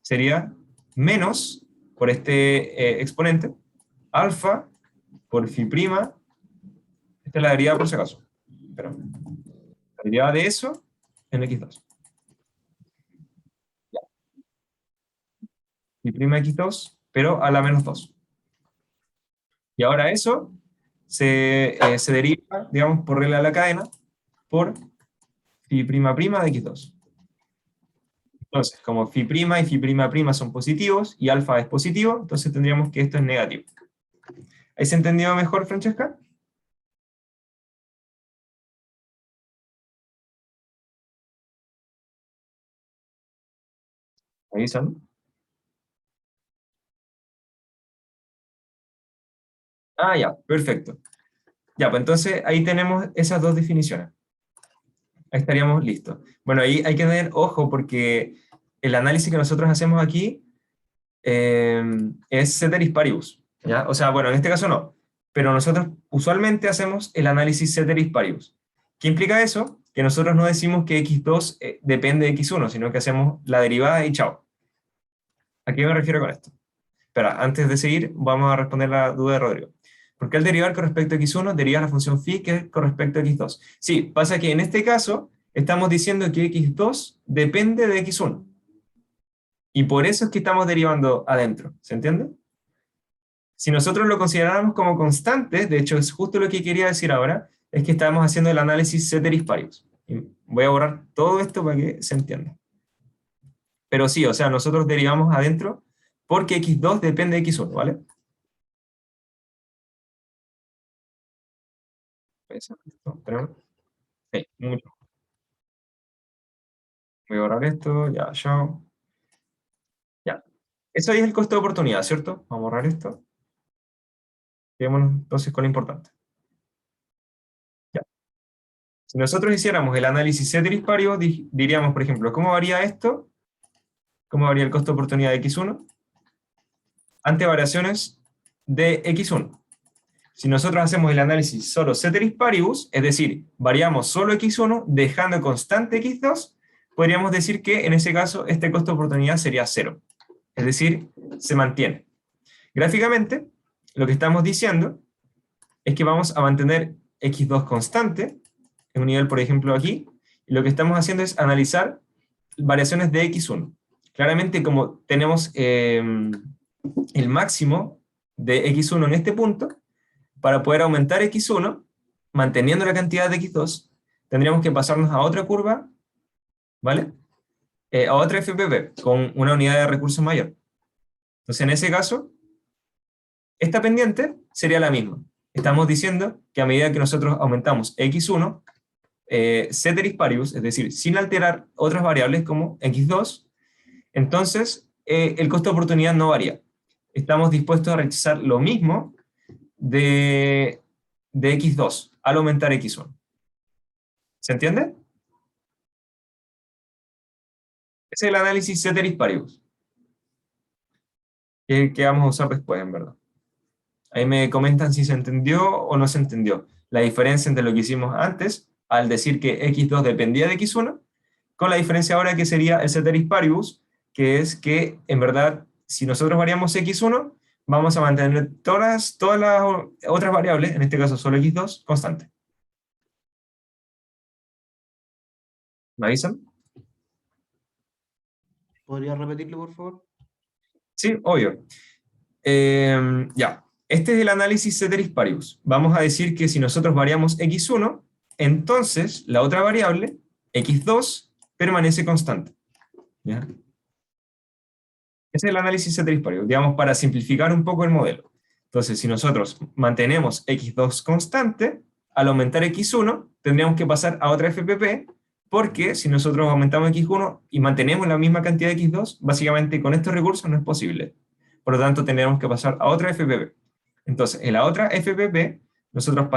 sería menos, por este exponente, alfa por phi', esta es la derivada por si acaso, pero la derivada de eso en X2. Ya. Phi' X2, pero a la menos 2. Y ahora eso se deriva, digamos, por regla de la cadena, por phi' de X2. Entonces, como phi' y phi' son positivos, y alfa es positivo, entonces tendríamos que esto es negativo. ¿Ahí se entendió mejor, Francesca? Ahí son. Ah, ya, perfecto. Ya, pues entonces ahí tenemos esas dos definiciones. Ahí estaríamos listos. Bueno, ahí hay que tener ojo porque el análisis que nosotros hacemos aquí es ceteris paribus, ¿ya? O sea, bueno, en este caso no, pero nosotros usualmente hacemos el análisis ceteris paribus. ¿Qué implica eso? Que nosotros no decimos que X2 depende de X1, sino que hacemos la derivada y chao. ¿A qué me refiero con esto? Espera, antes de seguir, vamos a responder la duda de Rodrigo. ¿Por qué al derivar con respecto a X1 derivas la función phi que es con respecto a X2? Sí, pasa que en este caso estamos diciendo que X2 depende de X1. Y por eso es que estamos derivando adentro, ¿se entiende? Si nosotros lo consideráramos como constante, de hecho es justo lo que quería decir ahora, es que estamos haciendo el análisis ceteris paribus. Y voy a borrar todo esto para que se entienda. Pero sí, o sea, nosotros derivamos adentro porque X2 depende de X1, ¿vale? Sí, mucho. Voy a borrar esto, ya, chao. Ya. Eso ahí es el costo de oportunidad, ¿cierto? Vamos a borrar esto. Quedémonos entonces con lo importante. Ya. Si nosotros hiciéramos el análisis ceteris paribus, diríamos, por ejemplo, ¿cómo varía esto? ¿Cómo varía el costo de oportunidad de X1? Ante variaciones de X1. Si nosotros hacemos el análisis solo ceteris paribus, es decir, variamos solo X1, dejando constante X2, podríamos decir que en ese caso este costo de oportunidad sería 0. Es decir, se mantiene. Gráficamente, lo que estamos diciendo es que vamos a mantener X2 constante, en un nivel, por ejemplo, aquí, y lo que estamos haciendo es analizar variaciones de X1. Claramente, como tenemos el máximo de X1 en este punto, para poder aumentar X1, manteniendo la cantidad de X2, tendríamos que pasarnos a otra curva, ¿vale? A otra FPP, con una unidad de recursos mayor. Entonces, en ese caso, esta pendiente sería la misma. Estamos diciendo que a medida que nosotros aumentamos X1, ceteris paribus, es decir, sin alterar otras variables como X2, entonces el costo de oportunidad no varía. Estamos dispuestos a rechazar lo mismo de X2 al aumentar X1. ¿Se entiende? Ese es el análisis ceteris paribus, que vamos a usar después, en verdad. Ahí me comentan si se entendió o no se entendió. La diferencia entre lo que hicimos antes, al decir que X2 dependía de X1, con la diferencia ahora que sería el ceteris paribus, que es que, en verdad, si nosotros variamos X1, vamos a mantener todas las otras variables, en este caso solo x2, constante. ¿Me avisan? ¿Podría repetirlo, por favor? Sí, obvio. Ya, este es el análisis ceteris paribus. Vamos a decir que si nosotros variamos x1, entonces la otra variable, x2, permanece constante. ¿Ya? Ese es el análisis ceteris paribus, digamos, para simplificar un poco el modelo. Entonces, si nosotros mantenemos x2 constante, al aumentar x1, tendríamos que pasar a otra FPP, porque si nosotros aumentamos x1 y mantenemos la misma cantidad de x2, básicamente con estos recursos no es posible. Por lo tanto, tendremos que pasar a otra FPP. Entonces, en la otra FPP, nosotros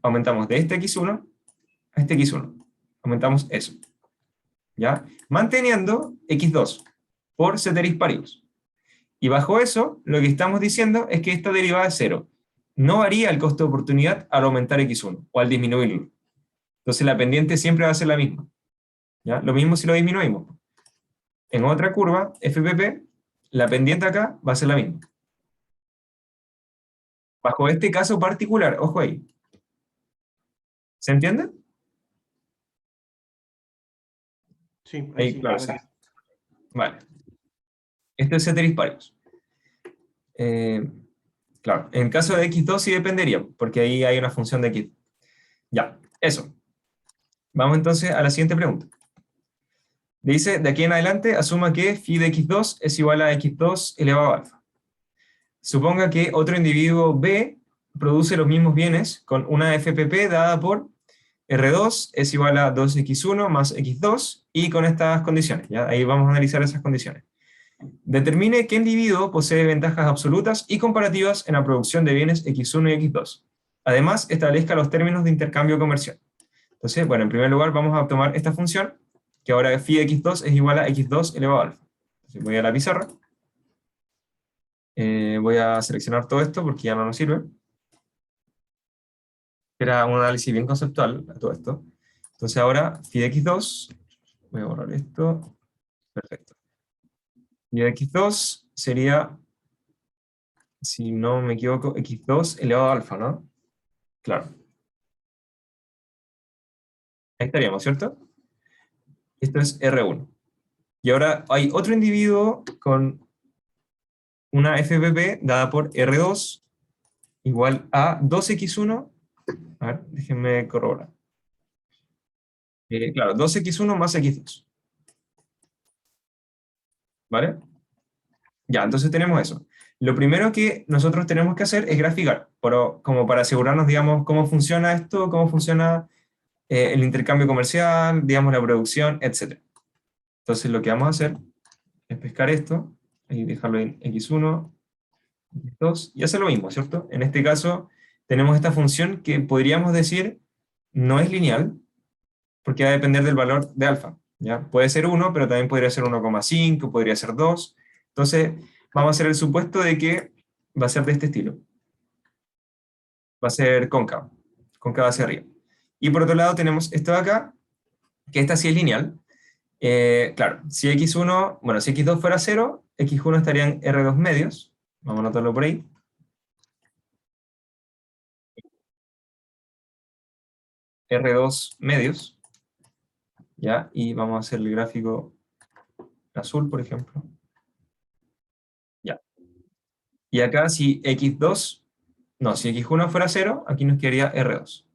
aumentamos de este x1 a este x1. Aumentamos eso. ¿Ya? Manteniendo x2 por ceteris paribus. Y bajo eso, lo que estamos diciendo es que esta derivada es cero. No varía el costo de oportunidad al aumentar x1 o al disminuirlo. Entonces la pendiente siempre va a ser la misma. ¿Ya? Lo mismo si lo disminuimos. En otra curva, FPP, la pendiente acá va a ser la misma. Bajo este caso particular, ojo ahí. ¿Se entiende? Sí, Ahí, sí, claro, ahora sí. sí. Vale. Este es ceteris paribus. Claro, en caso de x2 sí dependería, porque ahí hay una función de x. Ya, eso. Vamos entonces a la siguiente pregunta. Dice, de aquí en adelante, asuma que phi de x2 es igual a x2 elevado a alfa. Suponga que otro individuo B produce los mismos bienes con una FPP dada por R2 es igual a 2x1 más x2 y con estas condiciones. ¿Ya? Ahí vamos a analizar esas condiciones. Determine qué individuo posee ventajas absolutas y comparativas en la producción de bienes x1 y x2. Además, establezca los términos de intercambio comercial. Entonces, bueno, en primer lugar vamos a tomar esta función, que ahora phi de x2 es igual a x2 elevado a alfa. Entonces voy a la pizarra. Voy a seleccionar todo esto porque ya no nos sirve. Era un análisis bien conceptual a todo esto. Entonces ahora phi de x2, voy a borrar esto. Perfecto. Phi de x2 sería, si no me equivoco, x2 elevado a alfa, ¿no? Claro. Ahí estaríamos, ¿cierto? Esto es R1. Y ahora hay otro individuo con una FPP dada por R2 igual a 2x1. A ver, déjenme corroborar. Claro, 2x1 más x2. ¿Vale? Ya, entonces tenemos eso. Lo primero que nosotros tenemos que hacer es graficar, como para asegurarnos, digamos, cómo funciona esto, cómo funciona el intercambio comercial, digamos, la producción, etc. Entonces lo que vamos a hacer es pescar esto y dejarlo en x1, x2, y hacer lo mismo, ¿cierto? En este caso tenemos esta función que podríamos decir no es lineal, porque va a depender del valor de alfa. ¿Ya? Puede ser 1, pero también podría ser 1,5, podría ser 2. Entonces, vamos a hacer el supuesto de que va a ser de este estilo. Va a ser cóncavo hacia arriba. Y por otro lado tenemos esto de acá, que esta sí es lineal. Claro, si x1, bueno, si x2 fuera 0, x1 estaría en R2 medios. Vamos a anotarlo por ahí. R2 medios. ¿Ya? Y vamos a hacer el gráfico azul, por ejemplo. Ya. Y acá si x2, no, si x1 fuera 0, aquí nos quedaría R2.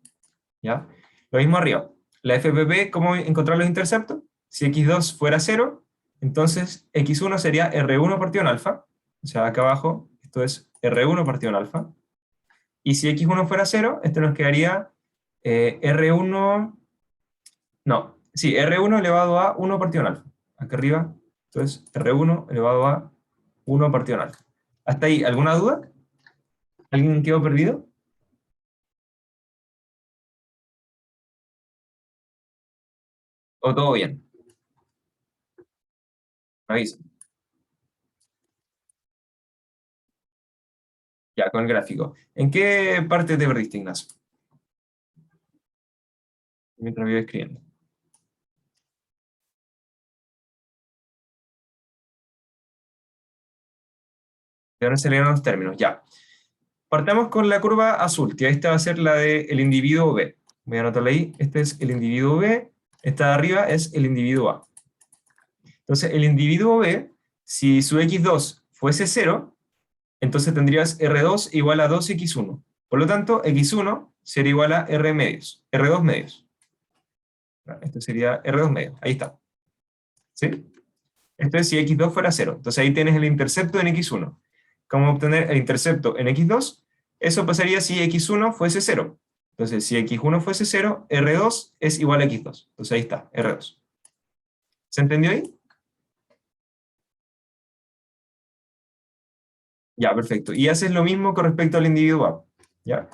¿Ya? Lo mismo arriba. La FPP, ¿cómo encontrar los interceptos? Si x2 fuera 0, entonces x1 sería R1 partido en alfa. O sea, acá abajo, esto es R1 partido en alfa. Y si x1 fuera 0, esto nos quedaría R1, no, sí, R1 elevado a 1 partido en alfa. Acá arriba, entonces R1 elevado a 1 partido en alfa. ¿Hasta ahí alguna duda? ¿Alguien quedó perdido? ¿O todo bien? Me avisa. Ya, con el gráfico. ¿En qué parte te perdiste, Ignacio? Mientras voy escribiendo. Y ahora se leyeron los términos, ya. Partamos con la curva azul, que esta va a ser la del individuo B. Voy a anotarla ahí, este es el individuo B, esta de arriba es el individuo A. Entonces, el individuo B, si su x2 fuese 0, entonces tendrías R2 igual a 2x1. Por lo tanto, x1 sería igual a R medios, R2 medios. Esto sería R2 medios, ahí está. ¿Sí? Esto es si x2 fuera 0. Entonces ahí tienes el intercepto en x1. ¿Cómo obtener el intercepto en x2? Eso pasaría si x1 fuese 0. Entonces, si x1 fuese 0, R2 es igual a x2. Entonces ahí está, R2. ¿Se entendió ahí? Ya, perfecto. Y haces lo mismo con respecto al individuo A. ¿Ya?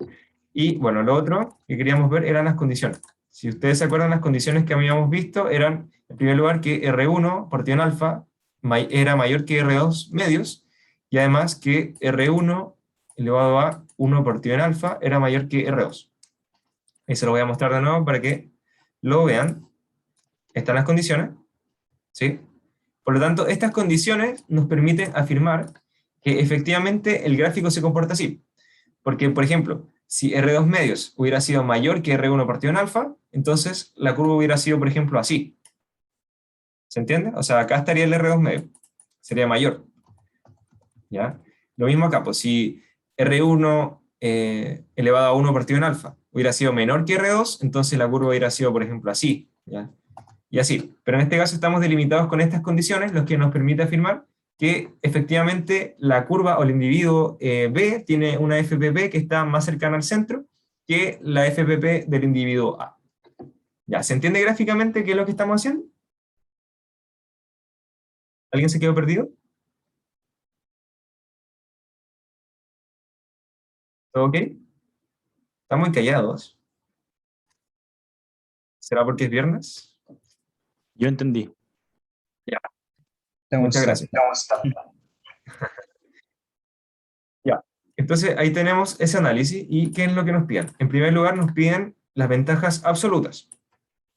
Y bueno, lo otro que queríamos ver eran las condiciones. Si ustedes se acuerdan, las condiciones que habíamos visto eran, en primer lugar, que R1 partido en alfa era mayor que R2 medios, y además que R1 elevado a 1 partido en alfa era mayor que R2. Y se lo voy a mostrar de nuevo para que lo vean. Están las condiciones, ¿sí? Por lo tanto, estas condiciones nos permiten afirmar que efectivamente el gráfico se comporta así. Porque, por ejemplo, si R2 medios hubiera sido mayor que R1 partido en alfa, entonces la curva hubiera sido, por ejemplo, así. ¿Se entiende? O sea, acá estaría el R2 medio. Sería mayor. ¿Ya? Lo mismo acá, pues si R1 elevado a 1 partido en alfa hubiera sido menor que R2, entonces la curva hubiera sido, por ejemplo, así. ¿Ya? Y así. Pero en este caso estamos delimitados con estas condiciones, lo que nos permite afirmar que efectivamente la curva o el individuo B tiene una FPP que está más cercana al centro que la FPP del individuo A. ¿Ya? ¿Se entiende gráficamente qué es lo que estamos haciendo? ¿Alguien se quedó perdido? ¿Todo ok? Están muy callados. ¿Será porque es viernes? Yo entendí. Ya. Muchas gracias. Ya. Entonces ahí tenemos ese análisis. ¿Y qué es lo que nos piden? En primer lugar nos piden las ventajas absolutas.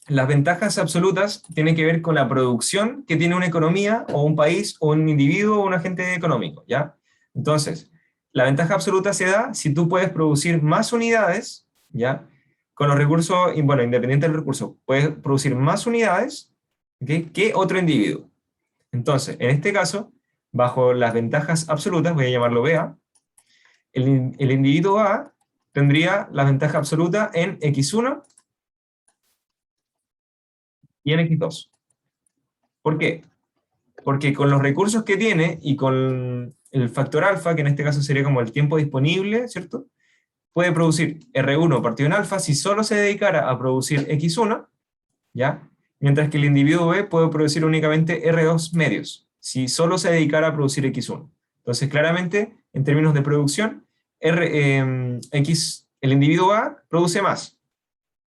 Las ventajas absolutas tienen que ver con la producción que tiene una economía o un país o un individuo o un agente económico, ¿ya? Entonces, la ventaja absoluta se da si tú puedes producir más unidades, ¿ya? Con los recursos, y bueno, independiente del recurso, puedes producir más unidades, ¿ok?, que otro individuo. Entonces, en este caso, bajo las ventajas absolutas, voy a llamarlo BA, el individuo A tendría la ventaja absoluta en X1 y en X2. ¿Por qué? Porque con los recursos que tiene y con el factor alfa, que en este caso sería como el tiempo disponible, ¿cierto? Puede producir R1 partido en alfa si solo se dedicara a producir X1, ¿ya? Mientras que el individuo B puede producir únicamente R2 medios, si solo se dedicara a producir X1. Entonces, claramente, en términos de producción, el individuo A produce más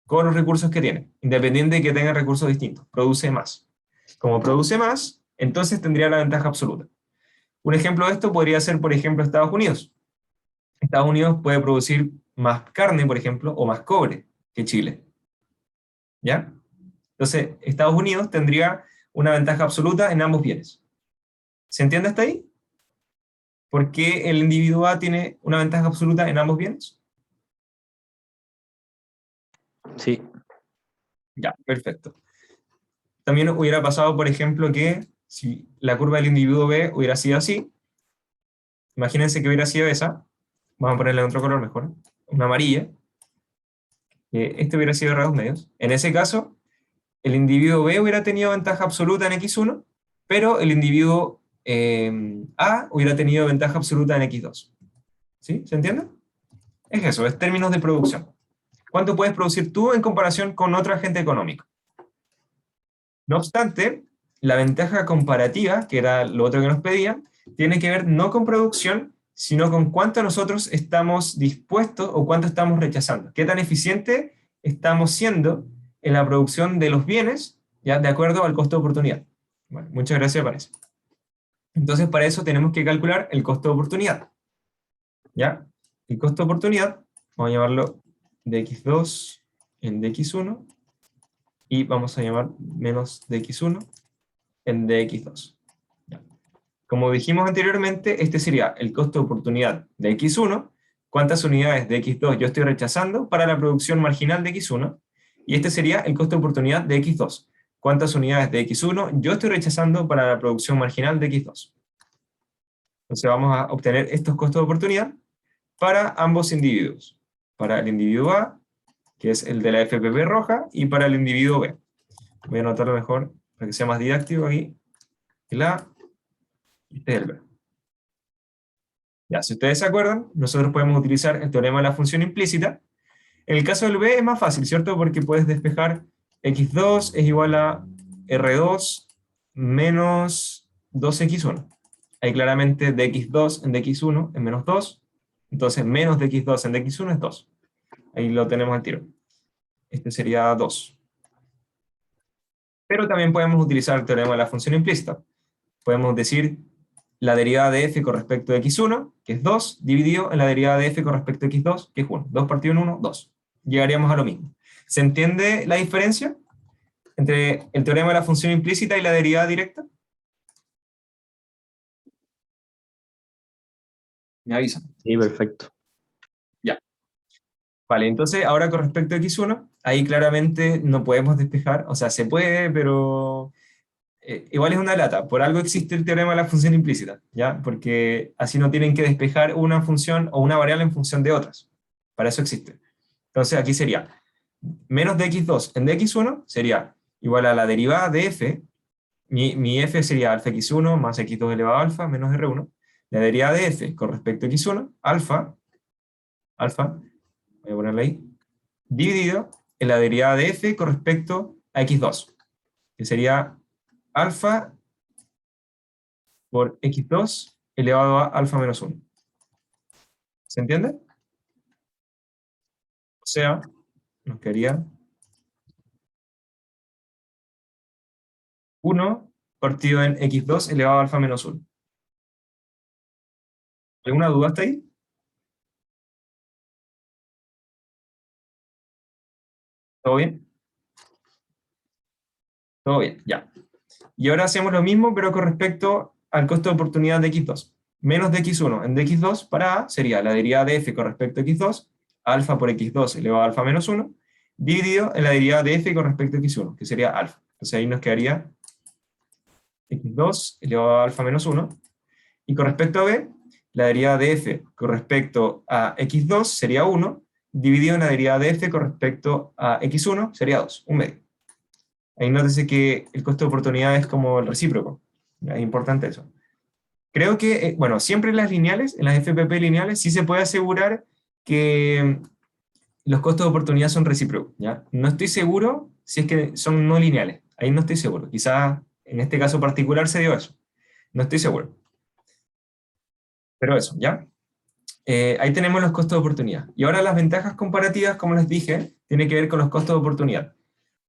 con los recursos que tiene, independiente de que tenga recursos distintos, produce más. Como produce más, entonces tendría la ventaja absoluta. Un ejemplo de esto podría ser, por ejemplo, Estados Unidos. Estados Unidos puede producir más carne, por ejemplo, o más cobre que Chile. ¿Ya? Entonces, Estados Unidos tendría una ventaja absoluta en ambos bienes. ¿Se entiende hasta ahí? ¿Por qué el individuo A tiene una ventaja absoluta en ambos bienes? Sí. Ya, perfecto. También hubiera pasado, por ejemplo, que si la curva del individuo B hubiera sido así, imagínense que hubiera sido esa, vamos a ponerle otro color mejor, una amarilla, este hubiera sido R2 medios. En ese caso, el individuo B hubiera tenido ventaja absoluta en X1, pero el individuo A hubiera tenido ventaja absoluta en X2. ¿Sí? ¿Se entiende? Es eso, es términos de producción. ¿Cuánto puedes producir tú en comparación con otro agente económico? No obstante, la ventaja comparativa, que era lo otro que nos pedían, tiene que ver no con producción, sino con cuánto nosotros estamos dispuestos o cuánto estamos rechazando. ¿Qué tan eficiente estamos siendo en la producción de los bienes, ya de acuerdo al costo de oportunidad? Bueno, muchas gracias para eso. Entonces, para eso tenemos que calcular el costo de oportunidad. ¿Ya? El costo de oportunidad, vamos a llamarlo dx2 en dx1, y vamos a llamar menos dx1 en dx2. ¿Ya? Como dijimos anteriormente, este sería el costo de oportunidad de X1, cuántas unidades de X2 yo estoy rechazando para la producción marginal de X1, y este sería el costo de oportunidad de X2, cuántas unidades de X1 yo estoy rechazando para la producción marginal de X2. Entonces vamos a obtener estos costos de oportunidad para ambos individuos, para el individuo A, que es el de la FPP roja, y para el individuo B. Voy a anotarlo mejor para que sea más didáctico aquí. El A y este es el B. Ya, si ustedes se acuerdan, nosotros podemos utilizar el teorema de la función implícita. En el caso del B es más fácil, ¿cierto? Porque puedes despejar x2 es igual a r2 menos 2x1. Ahí claramente dx2 en dx1 es menos 2, entonces menos dx2 en dx1 es 2. Ahí lo tenemos al tiro. Este sería 2. Pero también podemos utilizar el teorema de la función implícita. Podemos decir la derivada de f con respecto de x1, que es 2, dividido en la derivada de f con respecto a x2, que es 1. 2 partido en 1, 2. Llegaríamos a lo mismo. ¿Se entiende la diferencia entre el teorema de la función implícita y la derivada directa? Me avisan. Sí, perfecto. Ya. Vale, entonces ahora con respecto a x1, ahí claramente no podemos despejar, o sea, se puede, pero igual es una lata. Por algo existe el teorema de la función implícita, ¿ya? Porque así no tienen que despejar una función o una variable en función de otras. Para eso existe. Entonces aquí sería menos dx2 en dx1 sería igual a la derivada de f, mi f sería alfa x1 más x2 elevado a alfa menos r1, la derivada de f con respecto a x1, alfa, voy a ponerla ahí, dividido en la derivada de f con respecto a x2, que sería alfa por x2 elevado a alfa menos 1. ¿Se entiende? O sea, nos quedaría 1 partido en x2 elevado a alfa menos 1. ¿Alguna duda hasta ahí? ¿Todo bien? Todo bien, ya. Y ahora hacemos lo mismo, pero con respecto al costo de oportunidad de x2. Menos de x1 en dx2 para a sería la derivada de f con respecto a x2, alfa por x2 elevado a alfa menos 1, dividido en la derivada de f con respecto a x1, que sería alfa. Entonces ahí nos quedaría x2 elevado a alfa menos 1. Y con respecto a b, la derivada de f con respecto a x2 sería 1, dividido en la derivada de f con respecto a x1 sería 2, un medio. Ahí nótese que el costo de oportunidad es como el recíproco. Es importante eso. Creo que, bueno, siempre en las lineales, en las FPP lineales, sí se puede asegurar que los costos de oportunidad son recíprocos, ¿ya? No estoy seguro si es que son no lineales. Ahí no estoy seguro. Quizás en este caso particular se dio eso. No estoy seguro. Pero eso, ¿ya? Ahí tenemos los costos de oportunidad. Y ahora las ventajas comparativas, como les dije, tienen que ver con los costos de oportunidad.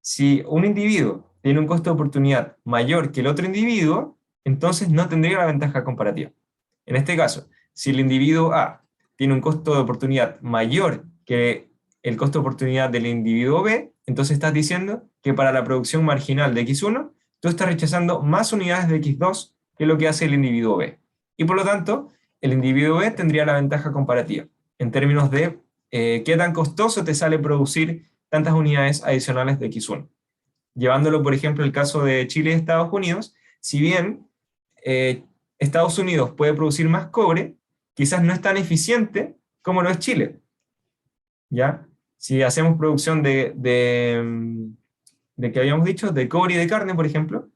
Si un individuo tiene un costo de oportunidad mayor que el otro individuo, entonces no tendría la ventaja comparativa. En este caso, si el individuo A tiene un costo de oportunidad mayor que el costo de oportunidad del individuo B, entonces estás diciendo que para la producción marginal de X1, tú estás rechazando más unidades de X2 que lo que hace el individuo B. Y por lo tanto, el individuo B tendría la ventaja comparativa, en términos de qué tan costoso te sale producir tantas unidades adicionales de X1. Llevándolo, por ejemplo, el caso de Chile y Estados Unidos, si bien Estados Unidos puede producir más cobre, quizás no es tan eficiente como lo es Chile. ¿Ya? Si hacemos producción de que habíamos dicho, de cobre y de carne, por ejemplo,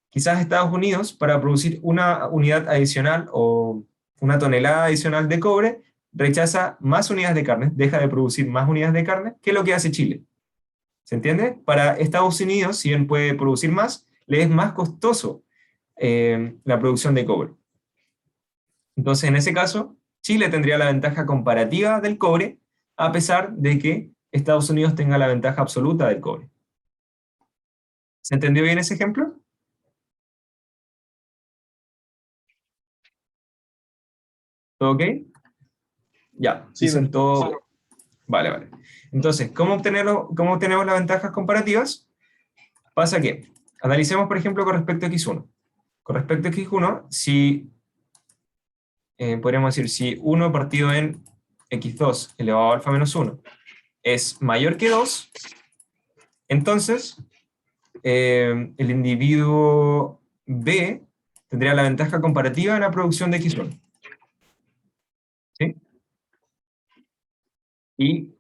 quizás Estados Unidos, para producir una unidad adicional o una tonelada adicional de cobre, rechaza más unidades de carne, deja de producir más unidades de carne, que lo que hace Chile. ¿Se entiende? Para Estados Unidos, si bien puede producir más, le es más costoso la producción de cobre. Entonces, en ese caso, Chile tendría la ventaja comparativa del cobre, a pesar de que Estados Unidos tenga la ventaja absoluta del cobre. ¿Se entendió bien ese ejemplo? ¿Todo ok? Ya, Sí, dicen todo. Vale. Entonces, ¿cómo obtenemos las ventajas comparativas? Pasa que analicemos, por ejemplo, con respecto a X1. con respecto a x1, si, podríamos decir, si 1 partido en x2 elevado a alfa menos 1 es mayor que 2, entonces el individuo B tendría la ventaja comparativa en la producción de x1. ¿Sí? Y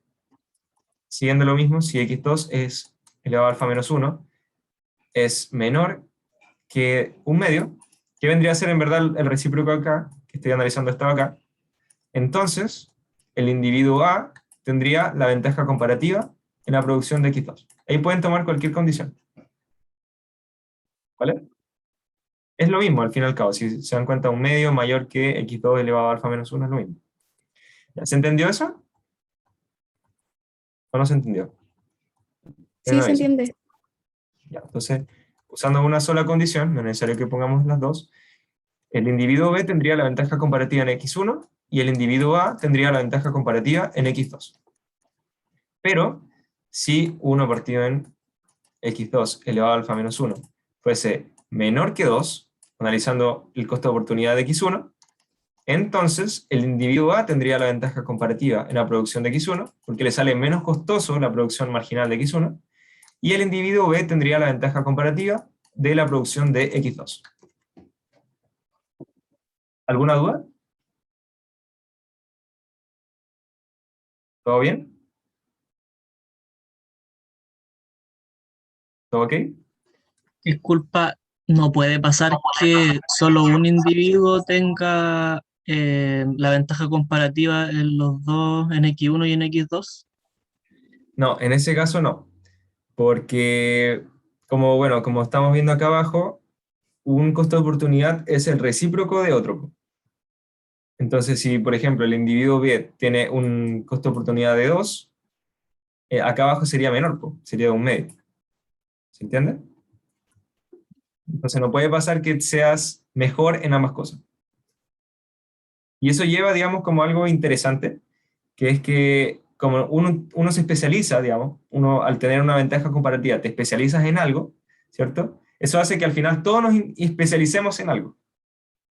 siguiendo lo mismo, si x2 es elevado a alfa menos 1, es menor que un medio, que vendría a ser en verdad el recíproco acá, que estoy analizando esto acá, entonces el individuo A tendría la ventaja comparativa en la producción de x2. Ahí pueden tomar cualquier condición. ¿Vale? Es lo mismo, al fin y al cabo. Si se dan cuenta, un medio mayor que x2 elevado a alfa menos 1 es lo mismo. ¿Ya se entendió eso? ¿O no se entendió? Sí, se entiende. Ya, entonces, usando una sola condición, no es necesario que pongamos las dos, el individuo B tendría la ventaja comparativa en x1 y el individuo A tendría la ventaja comparativa en x2. Pero, si 1 partido en x2 elevado a alfa menos 1 fuese menor que 2, analizando el costo de oportunidad de x1, entonces el individuo A tendría la ventaja comparativa en la producción de x1, porque le sale menos costoso la producción marginal de x1, y el individuo B tendría la ventaja comparativa de la producción de x2. ¿Alguna duda? ¿Todo bien? ¿Todo ok? Disculpa, no puede pasar que solo un individuo tenga la ventaja comparativa en los dos, en X1 y en X2. No, en ese caso no, porque como, bueno, como estamos viendo acá abajo, un costo de oportunidad es el recíproco de otro. Entonces, si por ejemplo el individuo B tiene un costo de oportunidad de 2, acá abajo sería menor, sería de un medio. ¿Se entiende? Entonces no puede pasar que seas mejor en ambas cosas. Y eso lleva, digamos, como algo interesante, que es que como uno se especializa, digamos, uno al tener una ventaja comparativa, te especializas en algo, ¿cierto? Eso hace que al final todos nos especialicemos en algo.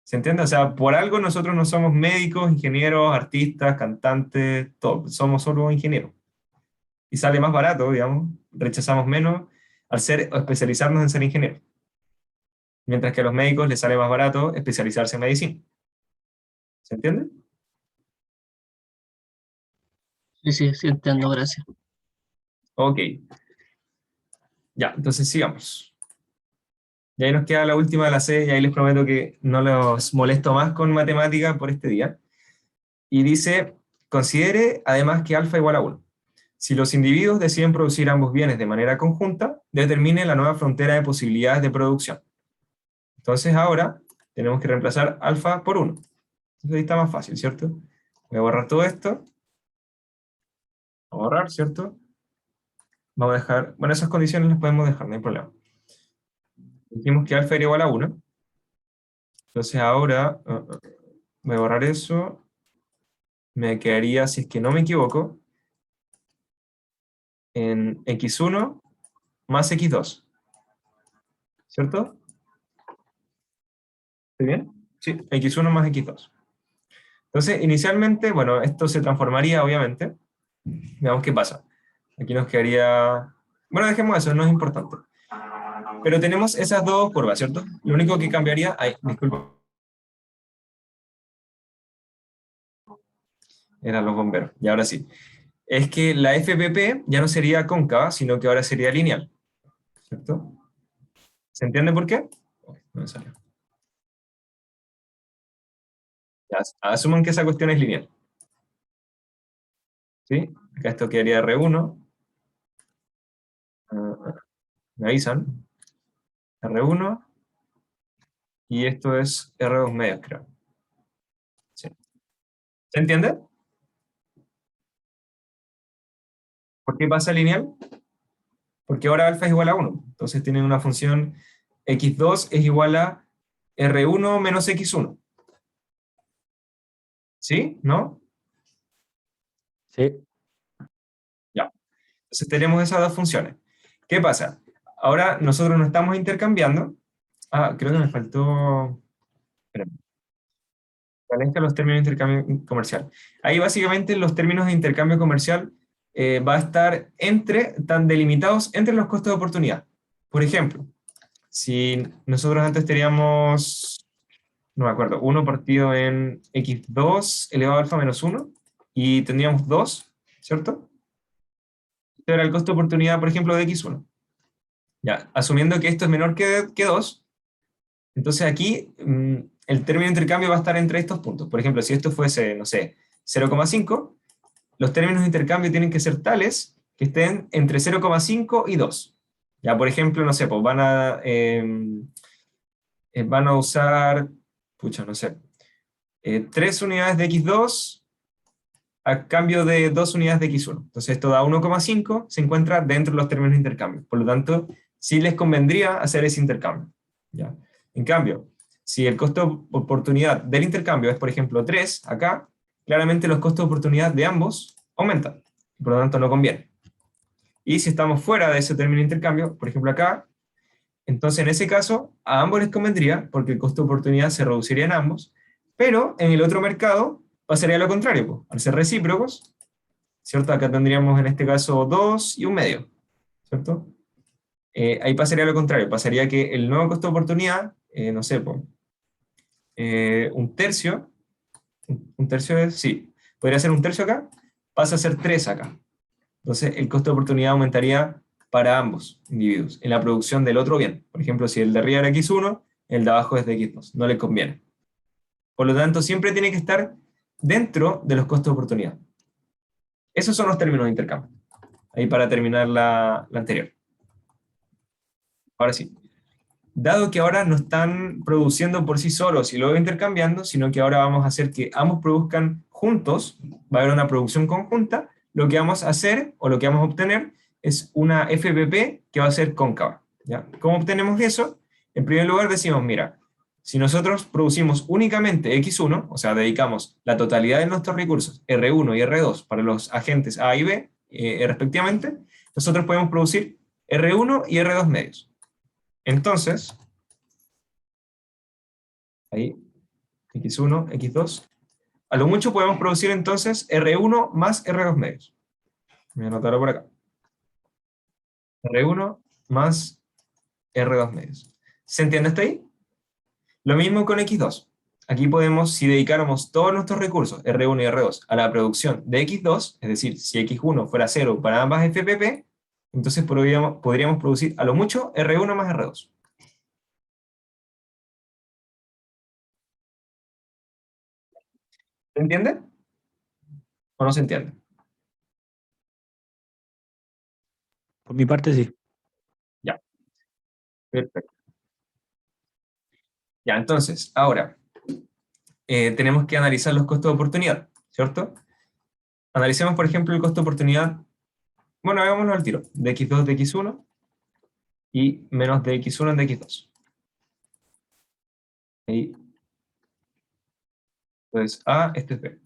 ¿Se entiende? O sea, por algo nosotros no somos médicos, ingenieros, artistas, cantantes, todo, somos solo ingenieros. Y sale más barato, digamos, rechazamos menos al ser o especializarnos en ser ingenieros. Mientras que a los médicos les sale más barato especializarse en medicina. ¿Se entiende? Sí, entiendo, gracias. Ok. Ya, entonces sigamos. Y ahí nos queda la última de la C, y ahí les prometo que no los molesto más con matemática por este día. Y dice, considere además que alfa igual a 1. Si los individuos deciden producir ambos bienes de manera conjunta, determine la nueva frontera de posibilidades de producción. Entonces ahora tenemos que reemplazar alfa por 1. Entonces ahí está más fácil, ¿cierto? Voy a borrar todo esto. A borrar, ¿cierto? Vamos a dejar, bueno, esas condiciones las podemos dejar, no hay problema. Dijimos que alfa era igual a 1. Entonces ahora voy a borrar eso. Me quedaría, si es que no me equivoco, en x1 más x2. ¿Cierto? ¿Estoy bien? Sí, x1 más x2. Entonces, inicialmente, bueno, esto se transformaría, obviamente. Veamos qué pasa. Aquí nos quedaría... Bueno, dejemos eso, no es importante. Pero tenemos esas dos curvas, ¿cierto? Lo único que cambiaría... Ay, disculpa. Eran los bomberos. Y ahora sí. Es que la FPP ya no sería cóncava, sino que ahora sería lineal. ¿Cierto? ¿Se entiende por qué? No me salió. Ya, asuman que esa cuestión es lineal. ¿Sí? Acá esto quedaría R1. Me avisan. R1. Y esto es R2 medios, creo. ¿Sí? ¿Se entiende? ¿Por qué pasa lineal? Porque ahora alfa es igual a 1. Entonces tienen una función x2 es igual a R1 menos x1. ¿Sí? ¿No? Sí. Ya. Entonces tenemos esas dos funciones. ¿Qué pasa? Ahora nosotros no estamos intercambiando, Ah, creo que me faltó... Espérame. Equivalencia a los términos de intercambio comercial. Ahí básicamente los términos de intercambio comercial va a estar están delimitados entre los costos de oportunidad. Por ejemplo, si nosotros antes teníamos, no me acuerdo, 1 partido en x2 elevado a alfa menos 1, y tendríamos 2, ¿cierto? Este era el costo de oportunidad, por ejemplo, de x1. Ya, asumiendo que esto es menor que 2, entonces aquí el término de intercambio va a estar entre estos puntos. Por ejemplo, si esto fuese, no sé, 0,5, los términos de intercambio tienen que ser tales que estén entre 0,5 y 2. Ya, por ejemplo, no sé, pues van a usar, pucha, no sé, 3 unidades de x2 a cambio de 2 unidades de x1. Entonces esto da 1,5, se encuentra dentro de los términos de intercambio. Por lo tanto, sí les convendría hacer ese intercambio. ¿Ya? En cambio, si el costo de oportunidad del intercambio es, por ejemplo, 3, acá, claramente los costos de oportunidad de ambos aumentan. Por lo tanto, no conviene. Y si estamos fuera de ese término de intercambio, por ejemplo acá, entonces en ese caso, a ambos les convendría, porque el costo de oportunidad se reduciría en ambos, pero en el otro mercado pasaría lo contrario, pues. Al ser recíprocos, ¿cierto? Acá tendríamos en este caso 2 y un medio, ¿cierto? Ahí pasaría lo contrario, pasaría que el nuevo costo de oportunidad, no sé, pues, un tercio es, sí, podría ser un tercio acá, pasa a ser 3 acá. Entonces el costo de oportunidad aumentaría para ambos individuos en la producción del otro bien. Por ejemplo, si el de arriba era x1, el de abajo es de x2, no le conviene. Por lo tanto, siempre tiene que estar dentro de los costos de oportunidad. Esos son los términos de intercambio. Ahí para terminar la anterior. Ahora sí. Dado que ahora no están produciendo por sí solos y luego intercambiando, sino que ahora vamos a hacer que ambos produzcan juntos, va a haber una producción conjunta, lo que vamos a hacer, o lo que vamos a obtener, es una FPP que va a ser cóncava. ¿Ya? ¿Cómo obtenemos eso? En primer lugar decimos, mira, si nosotros producimos únicamente X1, o sea, dedicamos la totalidad de nuestros recursos, R1 y R2, para los agentes A y B, respectivamente, nosotros podemos producir R1 y R2 medios. Entonces, ahí, X1, X2, a lo mucho podemos producir entonces R1 más R2 medios. Voy a anotarlo por acá. R1 más R2 medios. ¿Se entiende hasta ahí? Lo mismo con X2. Aquí podemos, si dedicáramos todos nuestros recursos, R1 y R2, a la producción de X2, es decir, si X1 fuera 0 para ambas FPP, entonces podríamos producir a lo mucho R1 más R2. ¿Se entiende? ¿O no se entiende? Por mi parte, sí. Ya. Perfecto. Ya, entonces, ahora, tenemos que analizar los costos de oportunidad, ¿cierto? Analicemos, por ejemplo, el costo de oportunidad, bueno, hagámoslo al tiro, de x2 de x1 y menos de x1 de x2. Ahí. Entonces, A, este es B.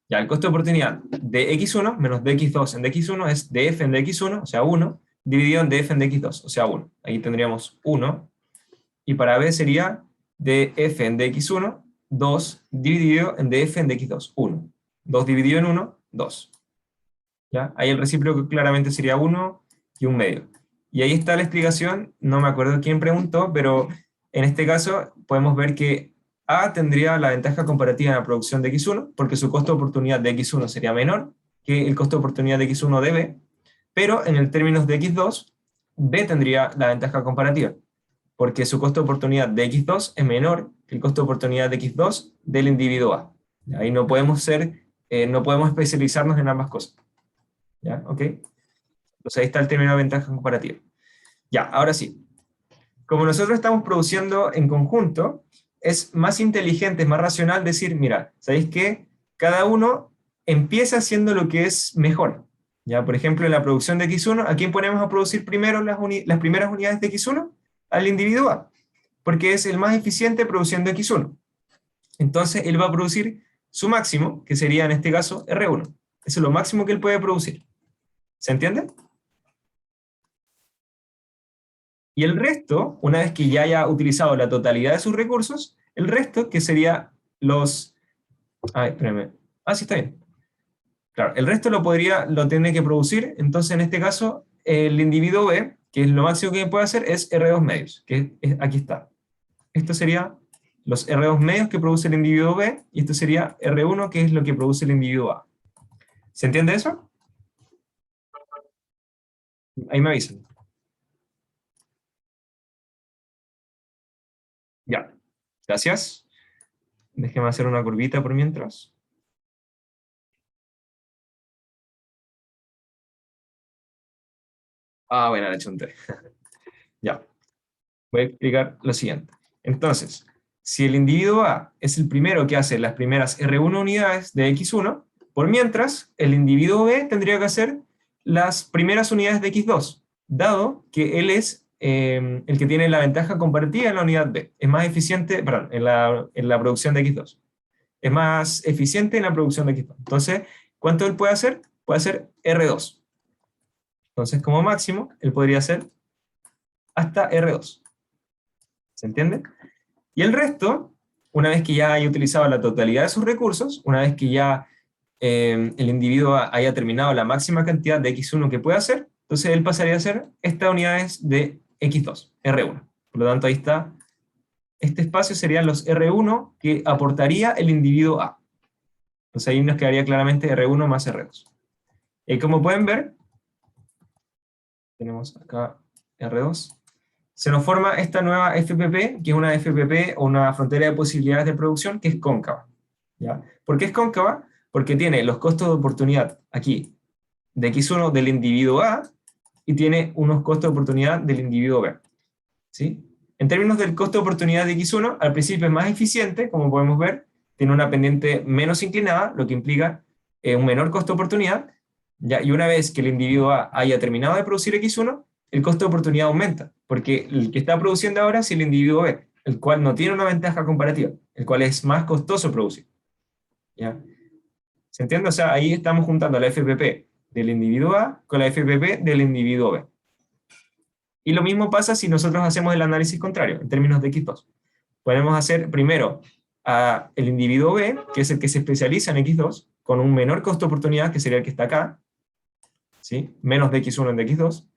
Ya, el costo de oportunidad de x1 menos de x2 en dx1 es df en dx1, o sea 1, dividido en df en dx2, o sea 1. Ahí tendríamos 1, y para B sería df en dx1, 2, dividido en df en dx2, 1. 2 dividido en 1, 2. ¿Ya? Ahí el recíproco claramente sería 1 y un medio. Y ahí está la explicación, no me acuerdo quién preguntó, pero en este caso podemos ver que A tendría la ventaja comparativa en la producción de X1, porque su costo de oportunidad de X1 sería menor que el costo de oportunidad de X1 de B, pero en el términos de X2, B tendría la ventaja comparativa, porque su costo de oportunidad de X2 es menor que el costo de oportunidad de X2 del individuo A. Ahí no podemos especializarnos en ambas cosas. ¿Ya? ¿Ok? Entonces ahí está el término de ventaja comparativa. Ya, ahora sí. Como nosotros estamos produciendo en conjunto, es más inteligente, es más racional decir, mira, ¿sabéis qué? Cada uno empieza haciendo lo que es mejor. Ya, por ejemplo, en la producción de X1, ¿a quién ponemos a producir primero las primeras unidades de X1? Al individuo A, porque es el más eficiente produciendo X1. Entonces, él va a producir su máximo, que sería en este caso R1. Eso es lo máximo que él puede producir. ¿Se entiende? Y el resto, una vez que ya haya utilizado la totalidad de sus recursos, el resto, que sería los... Ay, espérame. Ah, sí, está bien. Claro, el resto lo tiene que producir, entonces en este caso, el individuo B, que es lo máximo que puede hacer, es R2 medios, que aquí está. Esto sería los R2 medios que produce el individuo B, y esto sería R1, que es lo que produce el individuo A. ¿Se entiende eso? Ahí me avisan. Ya, gracias. Déjeme hacer una curvita por mientras. Ah, bueno, le chunté. Ya. Voy a explicar lo siguiente. Entonces, si el individuo A es el primero que hace las primeras R1 unidades de X1, por mientras, el individuo B tendría que hacer las primeras unidades de X2, dado que él es el que tiene la ventaja comparativa en la unidad B. Es más eficiente, perdón, en la producción de X2. Es más eficiente en la producción de X2. Entonces, ¿cuánto él puede hacer? Puede hacer R2. Entonces, como máximo, él podría hacer hasta R2. ¿Se entiende? Y el resto, una vez que ya haya utilizado la totalidad de sus recursos, una vez que ya el individuo haya terminado la máxima cantidad de X1 que puede hacer, entonces él pasaría a hacer estas unidades de X2, R1. Por lo tanto, ahí está. Este espacio serían los R1 que aportaría el individuo A. Entonces ahí nos quedaría claramente R1 más R2. Y como pueden ver, tenemos acá R2. Se nos forma esta nueva FPP, que es una FPP o una frontera de posibilidades de producción, que es cóncava. ¿Ya? ¿Por qué es cóncava? Porque tiene los costos de oportunidad aquí de X1 del individuo A y tiene unos costos de oportunidad del individuo B. ¿Sí? En términos del costo de oportunidad de X1, al principio es más eficiente, como podemos ver, tiene una pendiente menos inclinada, lo que implica un menor costo de oportunidad, ¿ya? Y una vez que el individuo A haya terminado de producir X1, el costo de oportunidad aumenta, porque el que está produciendo ahora es el individuo B, el cual no tiene una ventaja comparativa, el cual es más costoso producir. ¿Ya? ¿Se entiende? O sea, ahí estamos juntando la FPP del individuo A con la FPP del individuo B. Y lo mismo pasa si nosotros hacemos el análisis contrario, en términos de X2. Podemos hacer primero el individuo B, que es el que se especializa en X2, con un menor costo de oportunidad, que sería el que está acá, ¿sí? Menos de X1 en de X2.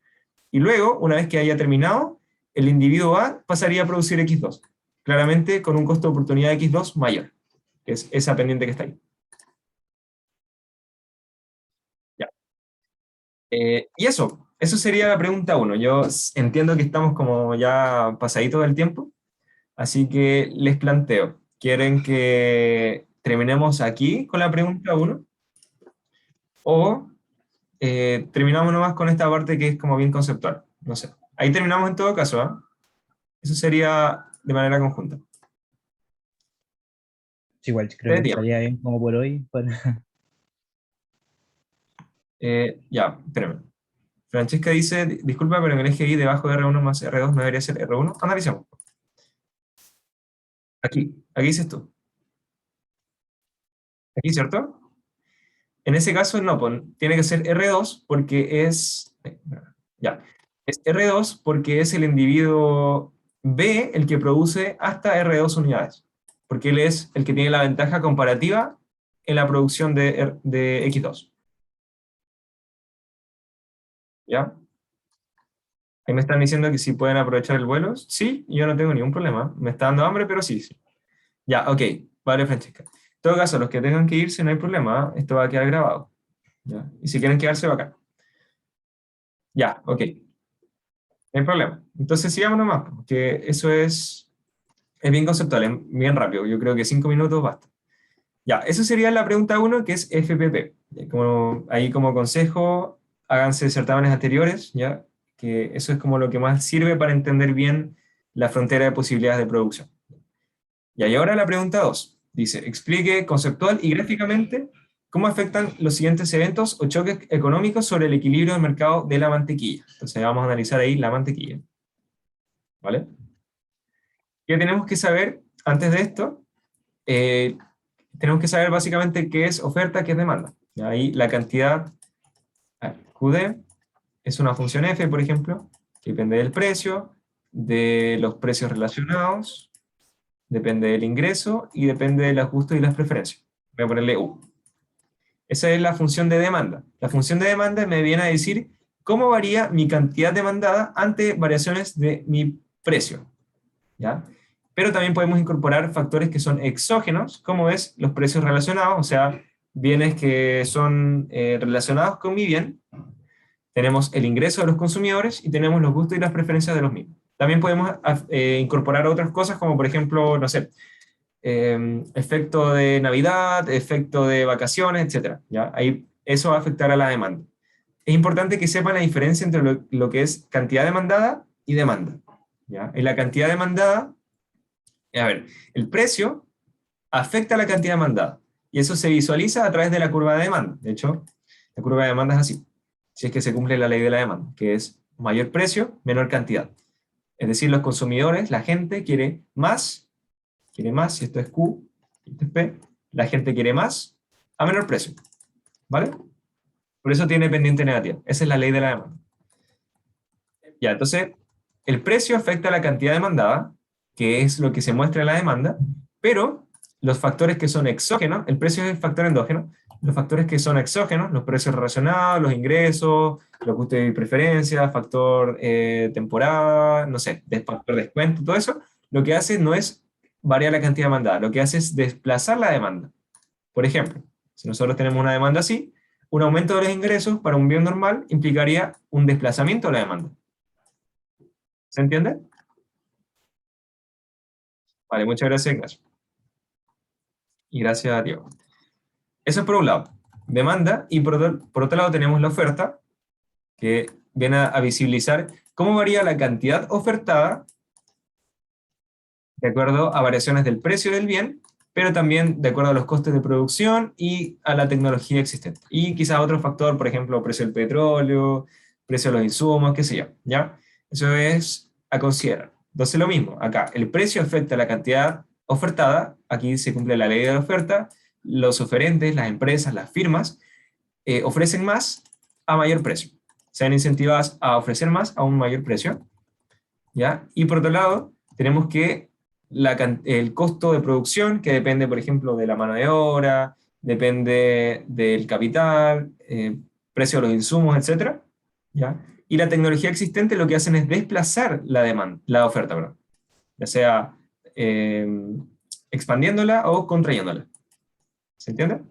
Y luego, una vez que haya terminado, el individuo A pasaría a producir X2, claramente con un costo de oportunidad de X2 mayor, que es esa pendiente que está ahí. Ya. Y eso sería la pregunta 1. Yo entiendo que estamos como ya pasaditos del tiempo, así que les planteo, ¿quieren que terminemos aquí con la pregunta 1? ¿O terminamos nomás con esta parte que es como bien conceptual? No sé. Ahí terminamos en todo caso, ¿eh? Eso sería de manera conjunta. Sí, igual creo que Dígame. estaría bien como por hoy. Ya, espérame. Francesca dice, disculpa, pero en el eje Y debajo de R1 más R2 no debería ser R1. Analicemos. Aquí dices tú. Aquí, ¿cierto? En ese caso, no, pues, tiene que ser R2 porque es... Ya. Es R2 porque es el individuo B el que produce hasta R2 unidades. Porque él es el que tiene la ventaja comparativa en la producción de X2. ¿Ya? Ahí me están diciendo que si pueden aprovechar el vuelo. Sí, yo no tengo ningún problema. Me está dando hambre, pero sí. Ya, ok. Vale, Francesca. En todo caso, los que tengan que irse no hay problema. Esto va a quedar grabado. ¿Ya? Y si quieren quedarse, bacán. Ya, ok. No hay problema. Entonces sigamos nomás, porque eso es bien conceptual, es bien rápido. Yo creo que 5 minutos basta. Ya, eso sería la pregunta 1, que es FPP. Ahí como consejo, háganse certámenes anteriores, ¿ya? Que eso es como lo que más sirve para entender bien la frontera de posibilidades de producción. Y ahora la pregunta 2. Dice, explique conceptual y gráficamente cómo afectan los siguientes eventos o choques económicos sobre el equilibrio del mercado de la mantequilla. Entonces vamos a analizar ahí la mantequilla. ¿Vale? ¿Qué tenemos que saber antes de esto? Tenemos que saber básicamente qué es oferta, qué es demanda. Ahí la cantidad, QD, es una función f, por ejemplo, que depende del precio, de los precios relacionados, depende del ingreso y depende de los gustos y las preferencias. Voy a ponerle U. Esa es la función de demanda. La función de demanda me viene a decir cómo varía mi cantidad demandada ante variaciones de mi precio, ¿ya? Pero también podemos incorporar factores que son exógenos, como es los precios relacionados, o sea, bienes que son relacionados con mi bien. Tenemos el ingreso de los consumidores y tenemos los gustos y las preferencias de los mismos. También podemos incorporar otras cosas como, por ejemplo, no sé, efecto de Navidad, efecto de vacaciones, etc. ¿Ya? Ahí eso va a afectar a la demanda. Es importante que sepan la diferencia entre lo que es cantidad demandada y demanda, ¿ya? En la cantidad demandada, a ver, el precio afecta a la cantidad demandada, y eso se visualiza a través de la curva de demanda. De hecho, la curva de demanda es así, si es que se cumple la ley de la demanda, que es mayor precio, menor cantidad. Es decir, los consumidores, la gente quiere más, si esto es Q, y esto es P, la gente quiere más a menor precio, ¿vale? Por eso tiene pendiente negativa. Esa es la ley de la demanda. Ya, entonces, el precio afecta a la cantidad demandada, que es lo que se muestra en la demanda, pero los factores que son exógenos, el precio es el factor endógeno, los factores que son exógenos, los precios relacionados, los ingresos, los gustos y preferencias, factor temporada, no sé, factor descuento, todo eso, lo que hace no es variar la cantidad demandada, lo que hace es desplazar la demanda. Por ejemplo, si nosotros tenemos una demanda así, un aumento de los ingresos para un bien normal implicaría un desplazamiento de la demanda. ¿Se entiende? Vale, muchas gracias, Ignacio. Y gracias, Diego. Eso es por un lado, demanda, y por otro lado tenemos la oferta, que viene a visibilizar cómo varía la cantidad ofertada de acuerdo a variaciones del precio del bien, pero también de acuerdo a los costes de producción y a la tecnología existente. Y quizás otro factor, por ejemplo, precio del petróleo, precio de los insumos, qué sé yo, ¿ya? Eso es a considerar. Entonces lo mismo, acá, el precio afecta a la cantidad ofertada, aquí se cumple la ley de la oferta, los oferentes, las empresas, las firmas, ofrecen más a mayor precio. Se ven incentivadas a ofrecer más a un mayor precio, ¿ya? Y por otro lado, tenemos que el costo de producción, que depende, por ejemplo, de la mano de obra, depende del capital, precio de los insumos, etc. ¿Ya? Y la tecnología existente lo que hacen es desplazar la oferta, perdón. Ya sea expandiéndola o contrayéndola. ¿Se entiende?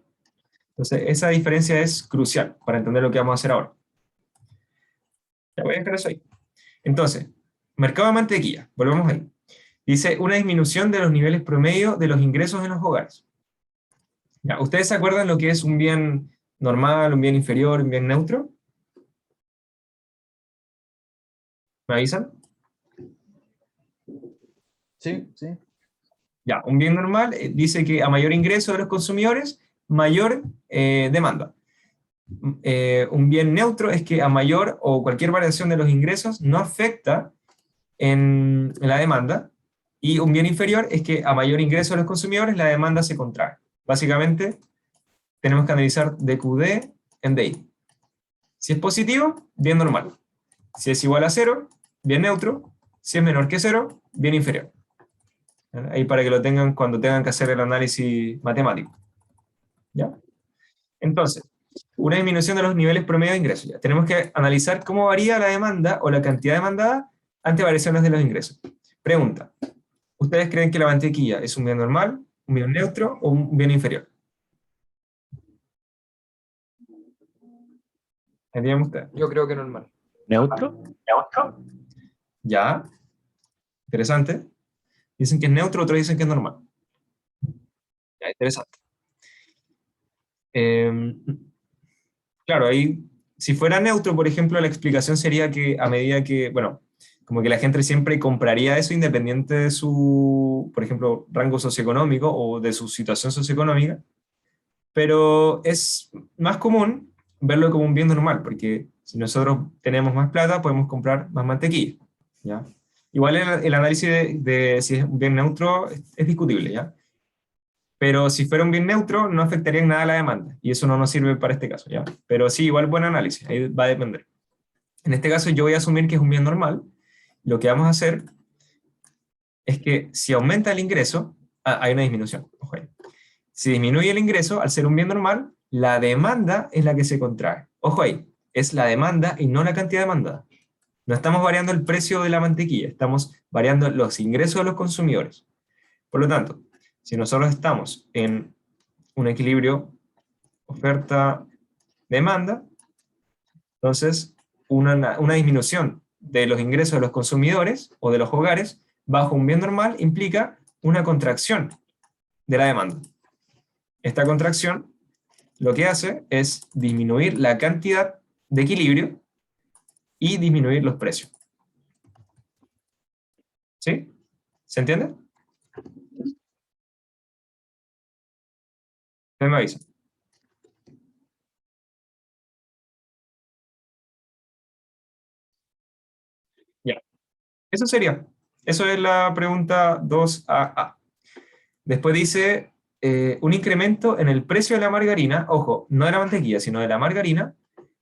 Entonces, esa diferencia es crucial para entender lo que vamos a hacer ahora. Ya voy a dejar eso ahí. Entonces, mercado de mantequilla, volvemos ahí. Dice, una disminución de los niveles promedio de los ingresos en los hogares. Ya, ¿ustedes se acuerdan lo que es un bien normal, un bien inferior, un bien neutro? ¿Me avisan? Sí, sí. Ya, un bien normal dice que a mayor ingreso de los consumidores, mayor demanda. Un bien neutro es que a mayor o cualquier variación de los ingresos no afecta en la demanda, y un bien inferior es que a mayor ingreso de los consumidores la demanda se contrae. Básicamente, tenemos que analizar DQD en DI. Si es positivo, bien normal. Si es igual a 0, bien neutro. Si es menor que 0, bien inferior. Ahí para que lo tengan cuando tengan que hacer el análisis matemático. ¿Ya? Entonces, una disminución de los niveles promedio de ingresos. Ya. Tenemos que analizar cómo varía la demanda o la cantidad demandada ante variaciones de los ingresos. Pregunta. ¿Ustedes creen que la mantequilla es un bien normal, un bien neutro o un bien inferior? ¿Entienden ustedes? Yo creo que normal. ¿Neutro? Ya. Interesante. Dicen que es neutro, otros dicen que es normal. Ya, interesante. Claro, ahí, si fuera neutro, por ejemplo, la explicación sería que a medida que, bueno, como que la gente siempre compraría eso independiente de su, por ejemplo, rango socioeconómico o de su situación socioeconómica, pero es más común verlo como un bien normal, porque si nosotros tenemos más plata, podemos comprar más mantequilla, ¿ya? Igual el análisis de si es un bien neutro es discutible, ¿ya? Pero si fuera un bien neutro, no afectaría en nada la demanda, y eso no nos sirve para este caso, ¿ya? Pero sí, igual buen análisis, ahí va a depender. En este caso yo voy a asumir que es un bien normal, lo que vamos a hacer es que si aumenta el ingreso, hay una disminución, ojo ahí. Si disminuye el ingreso, al ser un bien normal, la demanda es la que se contrae. Ojo ahí, es la demanda y no la cantidad demandada. No estamos variando el precio de la mantequilla, estamos variando los ingresos de los consumidores. Por lo tanto, si nosotros estamos en un equilibrio oferta-demanda, entonces una disminución de los ingresos de los consumidores o de los hogares bajo un bien normal implica una contracción de la demanda. Esta contracción lo que hace es disminuir la cantidad de equilibrio y disminuir los precios. ¿Sí? ¿Se entiende? Usted me avisa. Ya. Eso sería. Eso es la pregunta 2AA. Después dice un incremento en el precio de la margarina, ojo, no de la mantequilla, sino de la margarina,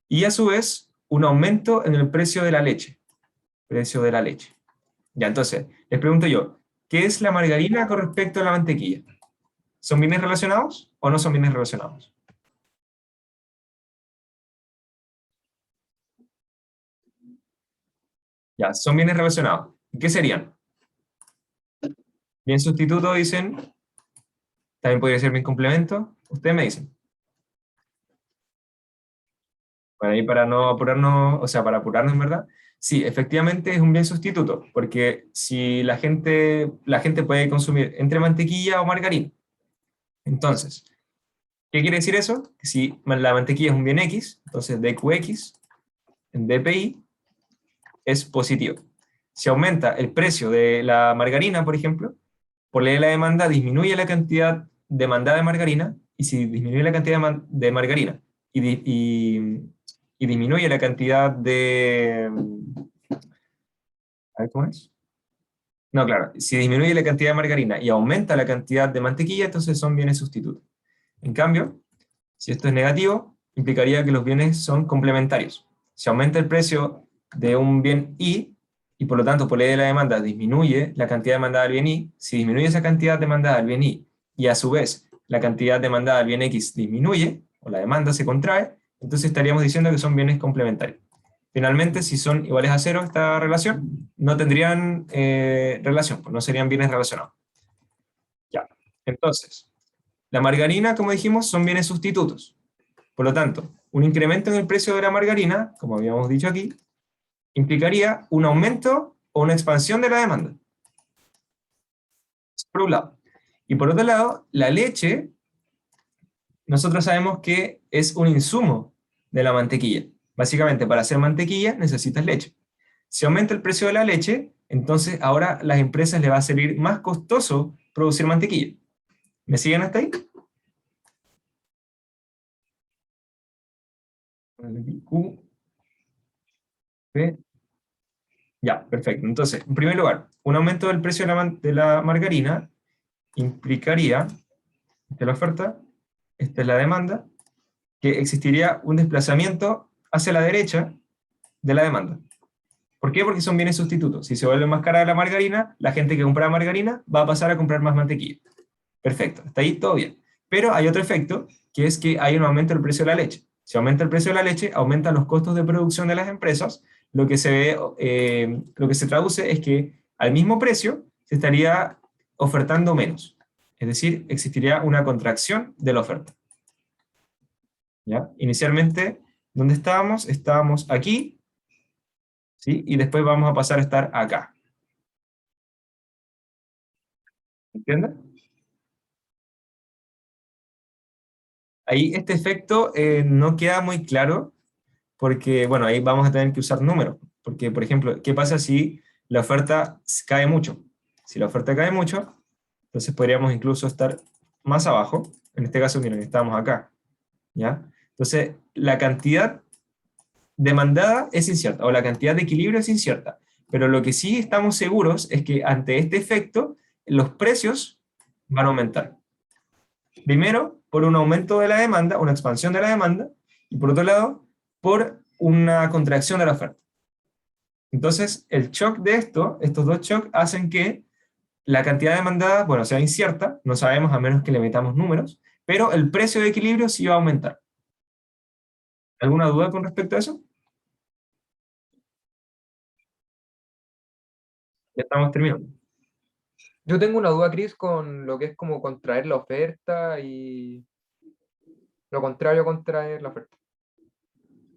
y a su vez un aumento en el precio de la leche. Precio de la leche. Ya, entonces, les pregunto yo, ¿qué es la margarina con respecto a la mantequilla? ¿Son bienes relacionados o no son bienes relacionados? Ya, son bienes relacionados. ¿Qué serían? Bien sustituto, dicen. También podría ser bien complemento. Ustedes me dicen. Bueno, ahí para no apurarnos, o sea, para apurarnos en verdad, sí, efectivamente es un bien sustituto, porque si la gente puede consumir entre mantequilla o margarina. Entonces, ¿qué quiere decir eso? Que si la mantequilla es un bien X, entonces DQX en DPI es positivo. Si aumenta el precio de la margarina, por ejemplo, por ley de la demanda disminuye la cantidad demandada de margarina, y si disminuye la cantidad de margarina y disminuye la cantidad de... A ver, ¿cómo es? No, claro, si disminuye la cantidad de margarina y aumenta la cantidad de mantequilla, entonces son bienes sustitutos. En cambio, si esto es negativo, implicaría que los bienes son complementarios. Si aumenta el precio de un bien Y, y por lo tanto por ley de la demanda disminuye la cantidad demandada del bien Y, si disminuye esa cantidad demandada del bien Y, y a su vez la cantidad demandada del bien X disminuye, o la demanda se contrae, entonces estaríamos diciendo que son bienes complementarios. Finalmente, si son iguales a cero esta relación, no tendrían relación, pues no serían bienes relacionados. Ya, entonces, la margarina, como dijimos, son bienes sustitutos. Por lo tanto, un incremento en el precio de la margarina, como habíamos dicho aquí, implicaría un aumento o una expansión de la demanda. Por un lado. Y por otro lado, la leche, nosotros sabemos que es un insumo de la mantequilla. Básicamente, para hacer mantequilla necesitas leche. Si aumenta el precio de la leche, entonces ahora a las empresas les va a salir más costoso producir mantequilla. ¿Me siguen hasta ahí? Q, P. Ya, perfecto. Entonces, en primer lugar, un aumento del precio de la margarina implicaría, esta es la oferta, esta es la demanda, que existiría un desplazamiento hacia la derecha de la demanda. ¿Por qué? Porque son bienes sustitutos. Si se vuelve más cara la margarina, la gente que compra margarina va a pasar a comprar más mantequilla. Perfecto, hasta ahí todo bien. Pero hay otro efecto, que es que hay un aumento del precio de la leche. Si aumenta el precio de la leche, aumentan los costos de producción de las empresas, lo que se traduce es que al mismo precio se estaría ofertando menos. Es decir, existiría una contracción de la oferta. ¿Ya? Inicialmente, ¿dónde estábamos? Estábamos aquí, ¿sí? Y después vamos a pasar a estar acá. ¿Entiendes? Ahí este efecto no queda muy claro, porque, bueno, ahí vamos a tener que usar números. Porque, por ejemplo, ¿qué pasa si la oferta cae mucho? Si la oferta cae mucho, entonces podríamos incluso estar más abajo. En este caso, miren, estamos acá. ¿Ya? Entonces, la cantidad demandada es incierta, o la cantidad de equilibrio es incierta. Pero lo que sí estamos seguros es que ante este efecto, los precios van a aumentar. Primero, por un aumento de la demanda, una expansión de la demanda, y por otro lado, por una contracción de la oferta. Entonces, el shock de estos dos shocks hacen que la cantidad demandada, bueno, sea incierta, no sabemos a menos que le metamos números, pero el precio de equilibrio sí va a aumentar. ¿Alguna duda con respecto a eso? Ya estamos terminando. Yo tengo una duda, Chris, con lo que es como contraer la oferta y lo contrario a contraer la oferta.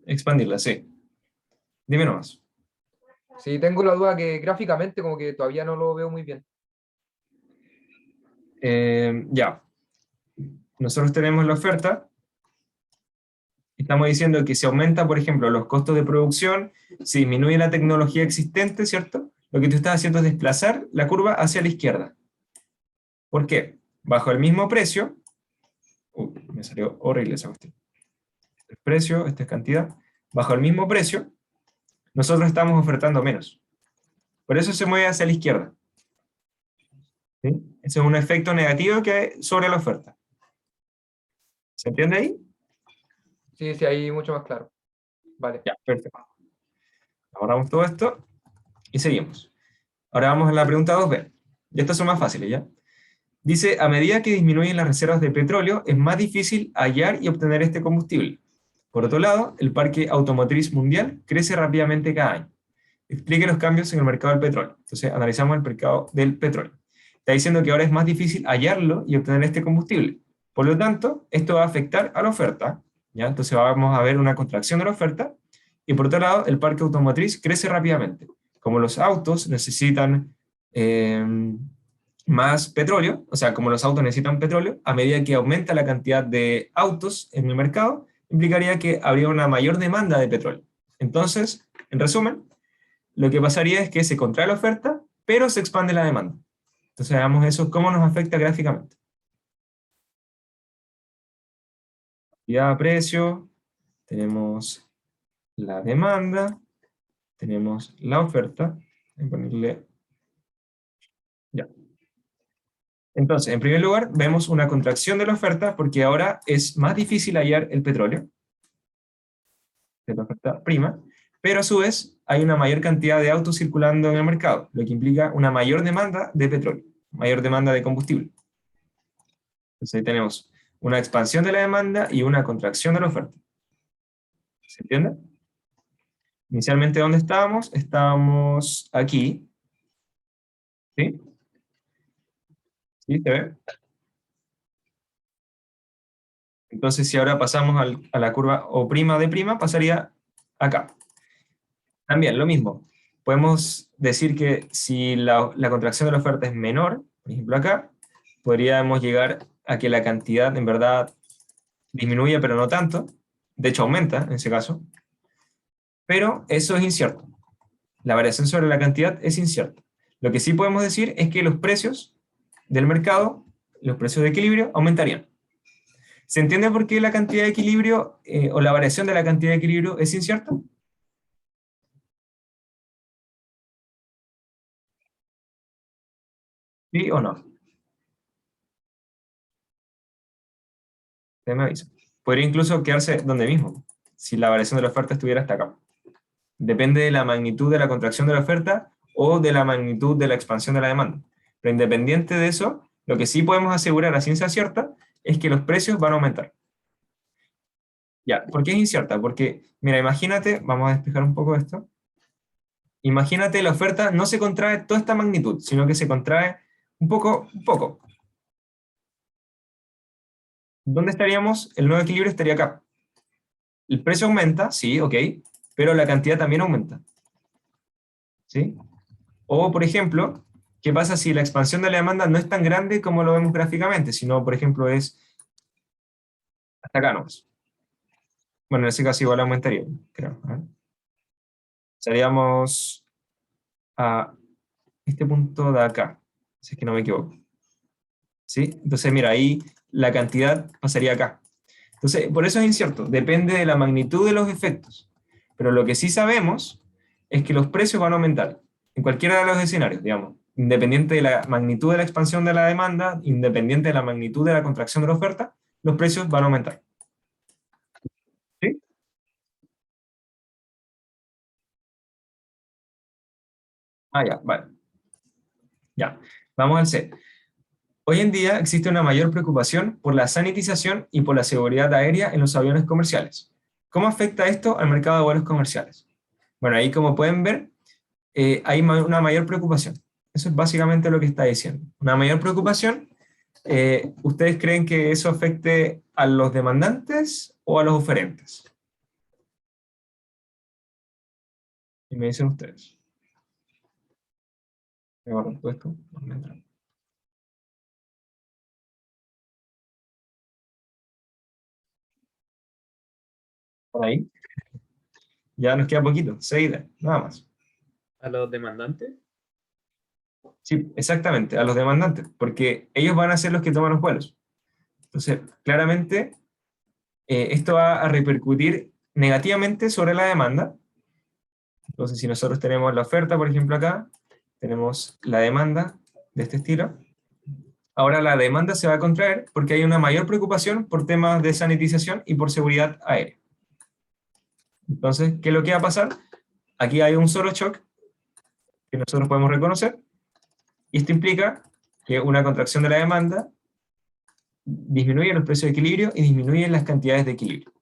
Expandirla, sí. Dime nomás. Sí, tengo la duda que gráficamente como que todavía no lo veo muy bien. Ya. Nosotros tenemos la oferta. Estamos diciendo que si aumenta, por ejemplo, los costos de producción, si disminuye la tecnología existente, ¿cierto? Lo que tú estás haciendo es desplazar la curva hacia la izquierda. ¿Por qué? Bajo el mismo precio, me salió horrible esa cuestión. El precio, esta es cantidad, bajo el mismo precio, nosotros estamos ofertando menos. Por eso se mueve hacia la izquierda. ¿Sí? Ese es un efecto negativo que hay sobre la oferta. ¿Se entiende ahí? Sí, sí, ahí mucho más claro. Vale. Ya, perfecto. Ahorramos todo esto y seguimos. Ahora vamos a la pregunta 2B. Y estas son más fáciles, ¿ya? Dice, a medida que disminuyen las reservas de petróleo, es más difícil hallar y obtener este combustible. Por otro lado, el parque automotriz mundial crece rápidamente cada año. Explique los cambios en el mercado del petróleo. Entonces, analizamos el mercado del petróleo. Está diciendo que ahora es más difícil hallarlo y obtener este combustible. Por lo tanto, esto va a afectar a la oferta, ¿ya? Entonces vamos a ver una contracción de la oferta. Y por otro lado, el parque automotriz crece rápidamente. Como los autos necesitan más petróleo, o sea, como los autos necesitan petróleo, a medida que aumenta la cantidad de autos en el mercado, implicaría que habría una mayor demanda de petróleo. Entonces, en resumen, lo que pasaría es que se contrae la oferta, pero se expande la demanda. Entonces veamos eso, cómo nos afecta gráficamente. Ya precio, tenemos la demanda, tenemos la oferta, voy a ponerle, ya. Entonces, en primer lugar, vemos una contracción de la oferta porque ahora es más difícil hallar el petróleo, de la oferta prima, pero a su vez hay una mayor cantidad de autos circulando en el mercado, lo que implica una mayor demanda de petróleo, mayor demanda de combustible. Entonces ahí tenemos una expansión de la demanda y una contracción de la oferta. ¿Se entiende? Inicialmente, ¿dónde estábamos? Estábamos aquí. ¿Sí? ¿Sí? ¿Se ve? Entonces, si ahora pasamos a la curva O' de prima, pasaría acá. También, lo mismo. Podemos decir que si la contracción de la oferta es menor, por ejemplo acá, podríamos llegar a que la cantidad en verdad disminuya, pero no tanto. De hecho, aumenta en ese caso. Pero eso es incierto. La variación sobre la cantidad es incierta. Lo que sí podemos decir es que los precios del mercado, los precios de equilibrio, aumentarían. ¿Se entiende por qué la cantidad de equilibrio o la variación de la cantidad de equilibrio es incierta? ¿Sí o no? Usted me avisa. Podría incluso quedarse donde mismo, si la variación de la oferta estuviera hasta acá. Depende de la magnitud de la contracción de la oferta o de la magnitud de la expansión de la demanda. Pero independiente de eso, lo que sí podemos asegurar a ciencia cierta es que los precios van a aumentar. Ya, ¿por qué es incierta? Porque, mira, imagínate, vamos a despejar un poco esto. Imagínate la oferta no se contrae toda esta magnitud, sino que se contrae un poco, un poco. ¿Dónde estaríamos? El nuevo equilibrio estaría acá. El precio aumenta, sí, ok, pero la cantidad también aumenta. ¿Sí? O, por ejemplo, ¿qué pasa si la expansión de la demanda no es tan grande como lo vemos gráficamente, sino, por ejemplo, es hasta acá nomás? Bueno, en ese caso igual aumentaría, creo. A ver. Seríamos a este punto de acá, si es que no me equivoco. ¿Sí? Entonces, mira, ahí la cantidad pasaría acá. Entonces, por eso es incierto, depende de la magnitud de los efectos. Pero lo que sí sabemos es que los precios van a aumentar en cualquiera de los escenarios, digamos, independiente de la magnitud de la expansión de la demanda, independiente de la magnitud de la contracción de la oferta, los precios van a aumentar. ¿Sí? Ah, ya, vale. Ya, vamos al C. Hoy en día existe una mayor preocupación por la sanitización y por la seguridad aérea en los aviones comerciales. ¿Cómo afecta esto al mercado de vuelos comerciales? Bueno, ahí como pueden ver, hay una mayor preocupación. Eso es básicamente lo que está diciendo. Una mayor preocupación. ¿Ustedes creen que eso afecte a los demandantes o a los oferentes? Y me dicen ustedes. Me guardo todo esto. No me entra. Por ahí. Ya nos queda poquito, 6 ideas, nada más. ¿A los demandantes? Sí, exactamente, a los demandantes, porque ellos van a ser los que toman los vuelos. Entonces, claramente, esto va a repercutir negativamente sobre la demanda. Entonces, si nosotros tenemos la oferta, por ejemplo, acá, tenemos la demanda de este estilo. Ahora la demanda se va a contraer porque hay una mayor preocupación por temas de sanitización y por seguridad aérea. Entonces, ¿qué es lo que va a pasar? Aquí hay un solo shock que nosotros podemos reconocer, y esto implica que una contracción de la demanda disminuye los precios de equilibrio y disminuye las cantidades de equilibrio.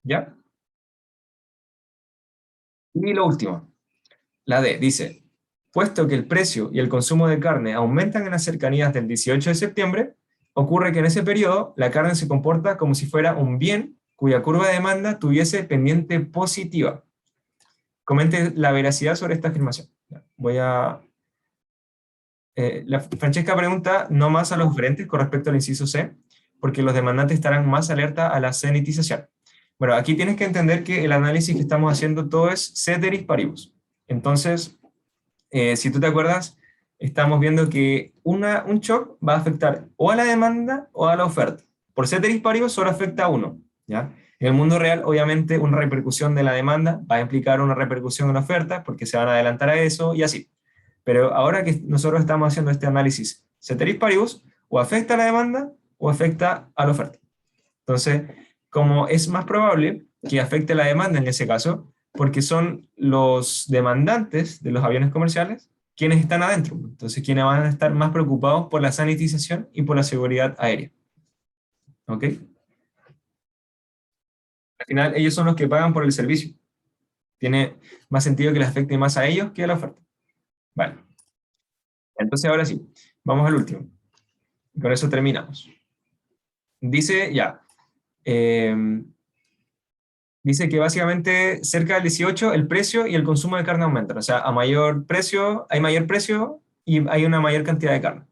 ¿Ya? Y lo último, la D, dice, puesto que el precio y el consumo de carne aumentan en las cercanías del 18 de septiembre, ocurre que en ese periodo la carne se comporta como si fuera un bien cuya curva de demanda tuviese pendiente positiva. Comente la veracidad sobre esta afirmación. Voy a... Francesca pregunta no más a los oferentes con respecto al inciso C, porque los demandantes estarán más alerta a la sanitización. Bueno, aquí tienes que entender que el análisis que estamos haciendo todo es ceteris paribus. Entonces, si tú te acuerdas, estamos viendo que un shock va a afectar o a la demanda o a la oferta. Por ceteris paribus solo afecta a uno, ¿ya? En el mundo real, obviamente, una repercusión de la demanda va a implicar una repercusión en la oferta, porque se van a adelantar a eso y así. Pero ahora que nosotros estamos haciendo este análisis ceteris paribus, o afecta a la demanda o afecta a la oferta. Entonces, como es más probable que afecte la demanda en ese caso, porque son los demandantes de los aviones comerciales quienes están adentro. Entonces, quienes van a estar más preocupados por la sanitización y por la seguridad aérea. ¿Ok? Al final, ellos son los que pagan por el servicio. Tiene más sentido que les afecte más a ellos que a la oferta. Vale. Entonces, ahora sí, vamos al último. Y con eso terminamos. Dice, ya, dice que básicamente cerca del 18 el precio y el consumo de carne aumentan. O sea, a mayor precio, hay mayor precio y hay una mayor cantidad de carne.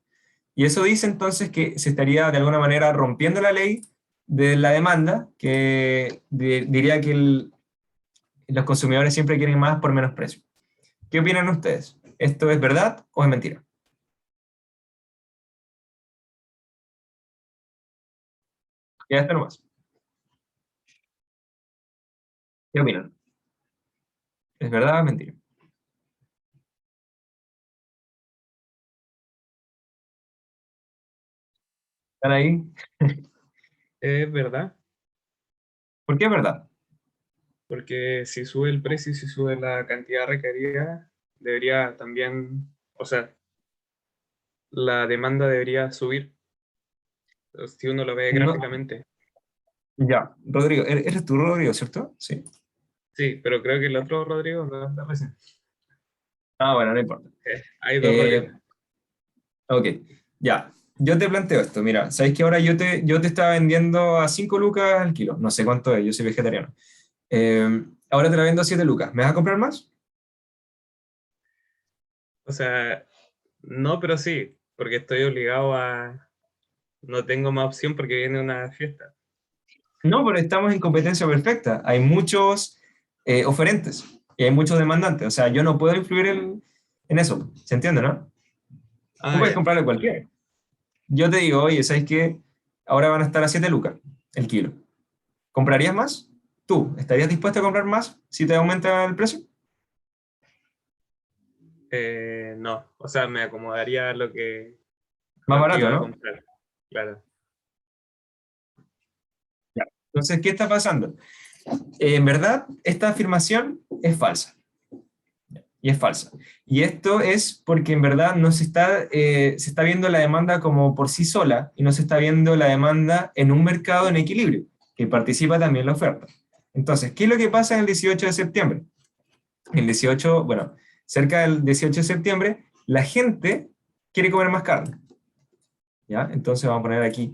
Y eso dice entonces que se estaría de alguna manera rompiendo la ley de la demanda, que diría que los consumidores siempre quieren más por menos precio. ¿Qué opinan ustedes? ¿Esto es verdad o es mentira? Ya está nomás. ¿Qué opinan? ¿Es verdad o es mentira? ¿Están ahí? Es verdad, ¿Por qué es verdad? porque si sube el precio y si sube la cantidad requerida, debería también, o sea, la demanda debería subir, si uno lo ve No, gráficamente. ya, Rodrigo, eres tú, Rodrigo, ¿cierto? Sí. Sí, pero creo que el otro Rodrigo no está recién. Ah, bueno, no importa. Hay dos Rodrigos. Ok, ya. Yo te planteo esto, mira, sabes que ahora yo te estaba vendiendo a 5 lucas al kilo, no sé cuánto es, yo soy vegetariano. Ahora te la vendo a 7 lucas, ¿me vas a comprar más? O sea, no, pero sí, porque estoy obligado a... No tengo más opción porque viene una fiesta. No, pero estamos en competencia perfecta, hay muchos oferentes y hay muchos demandantes, o sea, yo no puedo influir en eso, ¿se entiende, no? Tú Ah, puedes ya. comprarle cualquiera. Yo te digo, oye, ¿sabes qué? Ahora van a estar a 7 lucas el kilo. ¿Comprarías más? ¿Tú estarías dispuesto a comprar más si te aumenta el precio? No, o sea, me acomodaría Más lo que barato, iba a ¿no? comprar. Claro. Ya. Entonces, ¿qué está pasando? En verdad, esta afirmación es falsa. y es falsa. Y esto es porque en verdad no se está viendo la demanda como por sí sola y no se está viendo la demanda en un mercado en equilibrio, que participa también la oferta. Entonces, ¿qué es lo que pasa en el 18 de septiembre? El 18, bueno, cerca del 18 de septiembre, la gente quiere comer más carne. ¿Ya? Entonces vamos a poner aquí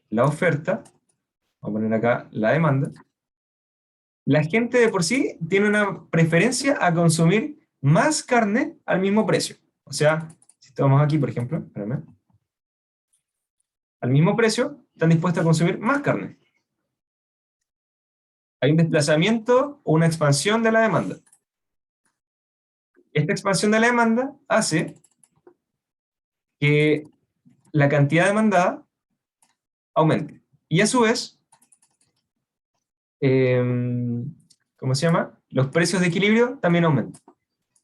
la oferta, vamos a poner acá la demanda. La gente de por sí tiene una preferencia a consumir más carne al mismo precio. O sea, si estamos aquí, por ejemplo, espérame, al mismo precio, están dispuestos a consumir más carne. Hay un desplazamiento o una expansión de la demanda. Esta expansión de la demanda hace que la cantidad demandada aumente. Y a su vez, ¿cómo se llama? Los precios de equilibrio también aumentan.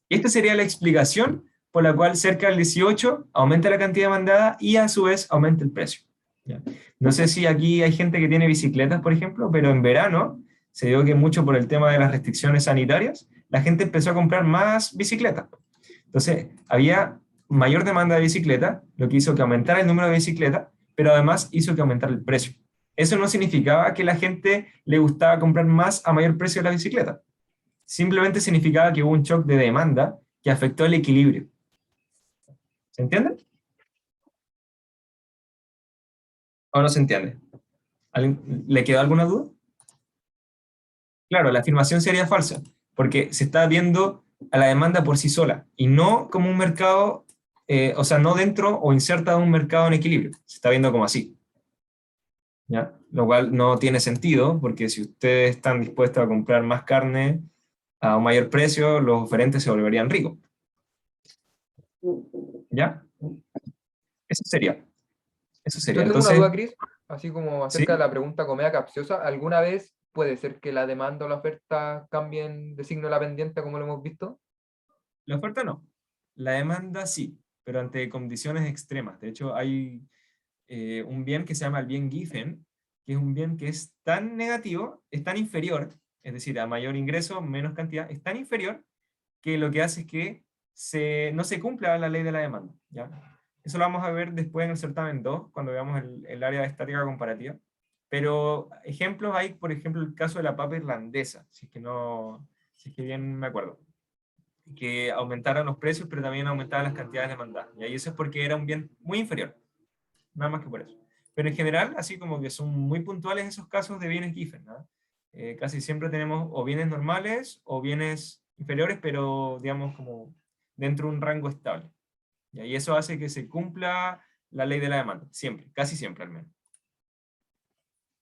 Esta sería la explicación por la cual cerca del 18 aumenta la cantidad demandada y a su vez aumenta el precio. ¿Ya? No sé si aquí hay gente que tiene bicicletas, por ejemplo, pero en verano se dio que mucho por el tema de las restricciones sanitarias, la gente empezó a comprar más bicicletas. Entonces, había mayor demanda de bicicletas, lo que hizo que aumentara el número de bicicletas, pero además hizo que aumentara el precio. Eso no significaba que la gente le gustaba comprar más a mayor precio de la bicicleta. Simplemente significaba que hubo un shock de demanda que afectó el equilibrio. ¿Se entiende? ¿O no se entiende? ¿Le quedó alguna duda? Claro, la afirmación sería falsa, porque se está viendo a la demanda por sí sola, y no como un mercado, o sea, no dentro o inserta en un mercado en equilibrio. Se está viendo como así. ¿Ya? Lo cual no tiene sentido, porque si ustedes están dispuestos a comprar más carne a un mayor precio, los oferentes se volverían ricos. ¿Ya? Eso sería. Eso sería. Yo tengo una Entonces, duda, Chris, así como acerca ¿sí? de la pregunta comedia capciosa. ¿Alguna vez puede ser que la demanda o la oferta cambien de signo a la pendiente como lo hemos visto? La oferta no. La demanda sí, pero ante condiciones extremas. De hecho, hay un bien que se llama el bien Giffen, que es un bien que es tan negativo, es tan inferior, es decir, a mayor ingreso, menos cantidad, es tan inferior que lo que hace es que no se cumpla la ley de la demanda. ¿Ya? Eso lo vamos a ver después en el certamen 2, cuando veamos el área de estática comparativa. Pero ejemplos hay, por ejemplo, el caso de la papa irlandesa, si es que bien me acuerdo, que aumentaron los precios, pero también aumentaban las cantidades demandadas. Y ahí eso es porque era un bien muy inferior, nada más que por eso. Pero en general, así como que son muy puntuales esos casos de bienes Giffen, ¿no? Casi siempre tenemos o bienes normales o bienes inferiores, pero digamos como dentro de un rango estable. Y ahí eso hace que se cumpla la ley de la demanda, siempre, casi siempre al menos.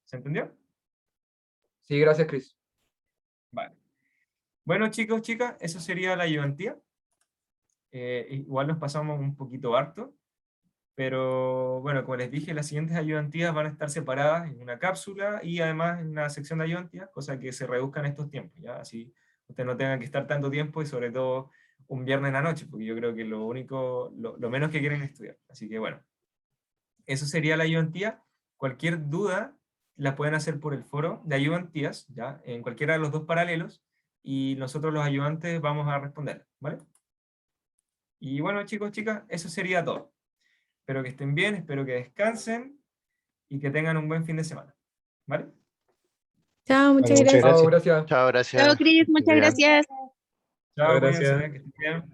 ¿Se entendió? Sí, gracias, Chris. Vale. Bueno, chicos, chicas, eso sería la ayudantía. Igual nos pasamos un poquito harto, pero bueno, como les dije, las siguientes ayudantías van a estar separadas en una cápsula y además en una sección de ayudantías, cosa que se reduzcan estos tiempos, ¿ya? Así ustedes no tengan que estar tanto tiempo y sobre todo un viernes en la noche, porque yo creo que lo menos que quieren es estudiar. Así que bueno, eso sería la ayudantía. Cualquier duda la pueden hacer por el foro de ayudantías, ¿ya? En cualquiera de los dos paralelos, y nosotros los ayudantes vamos a responder, ¿vale? Y bueno, chicos, chicas, eso sería todo. Espero que estén bien, espero que descansen y que tengan un buen fin de semana, ¿vale? Chao, muchas Vale, muchas gracias. Chao, gracias. gracias. Chao, Chao, gracias. Cris, muchas Bien. gracias. Chao, Gracias. cuídense, que estén bien.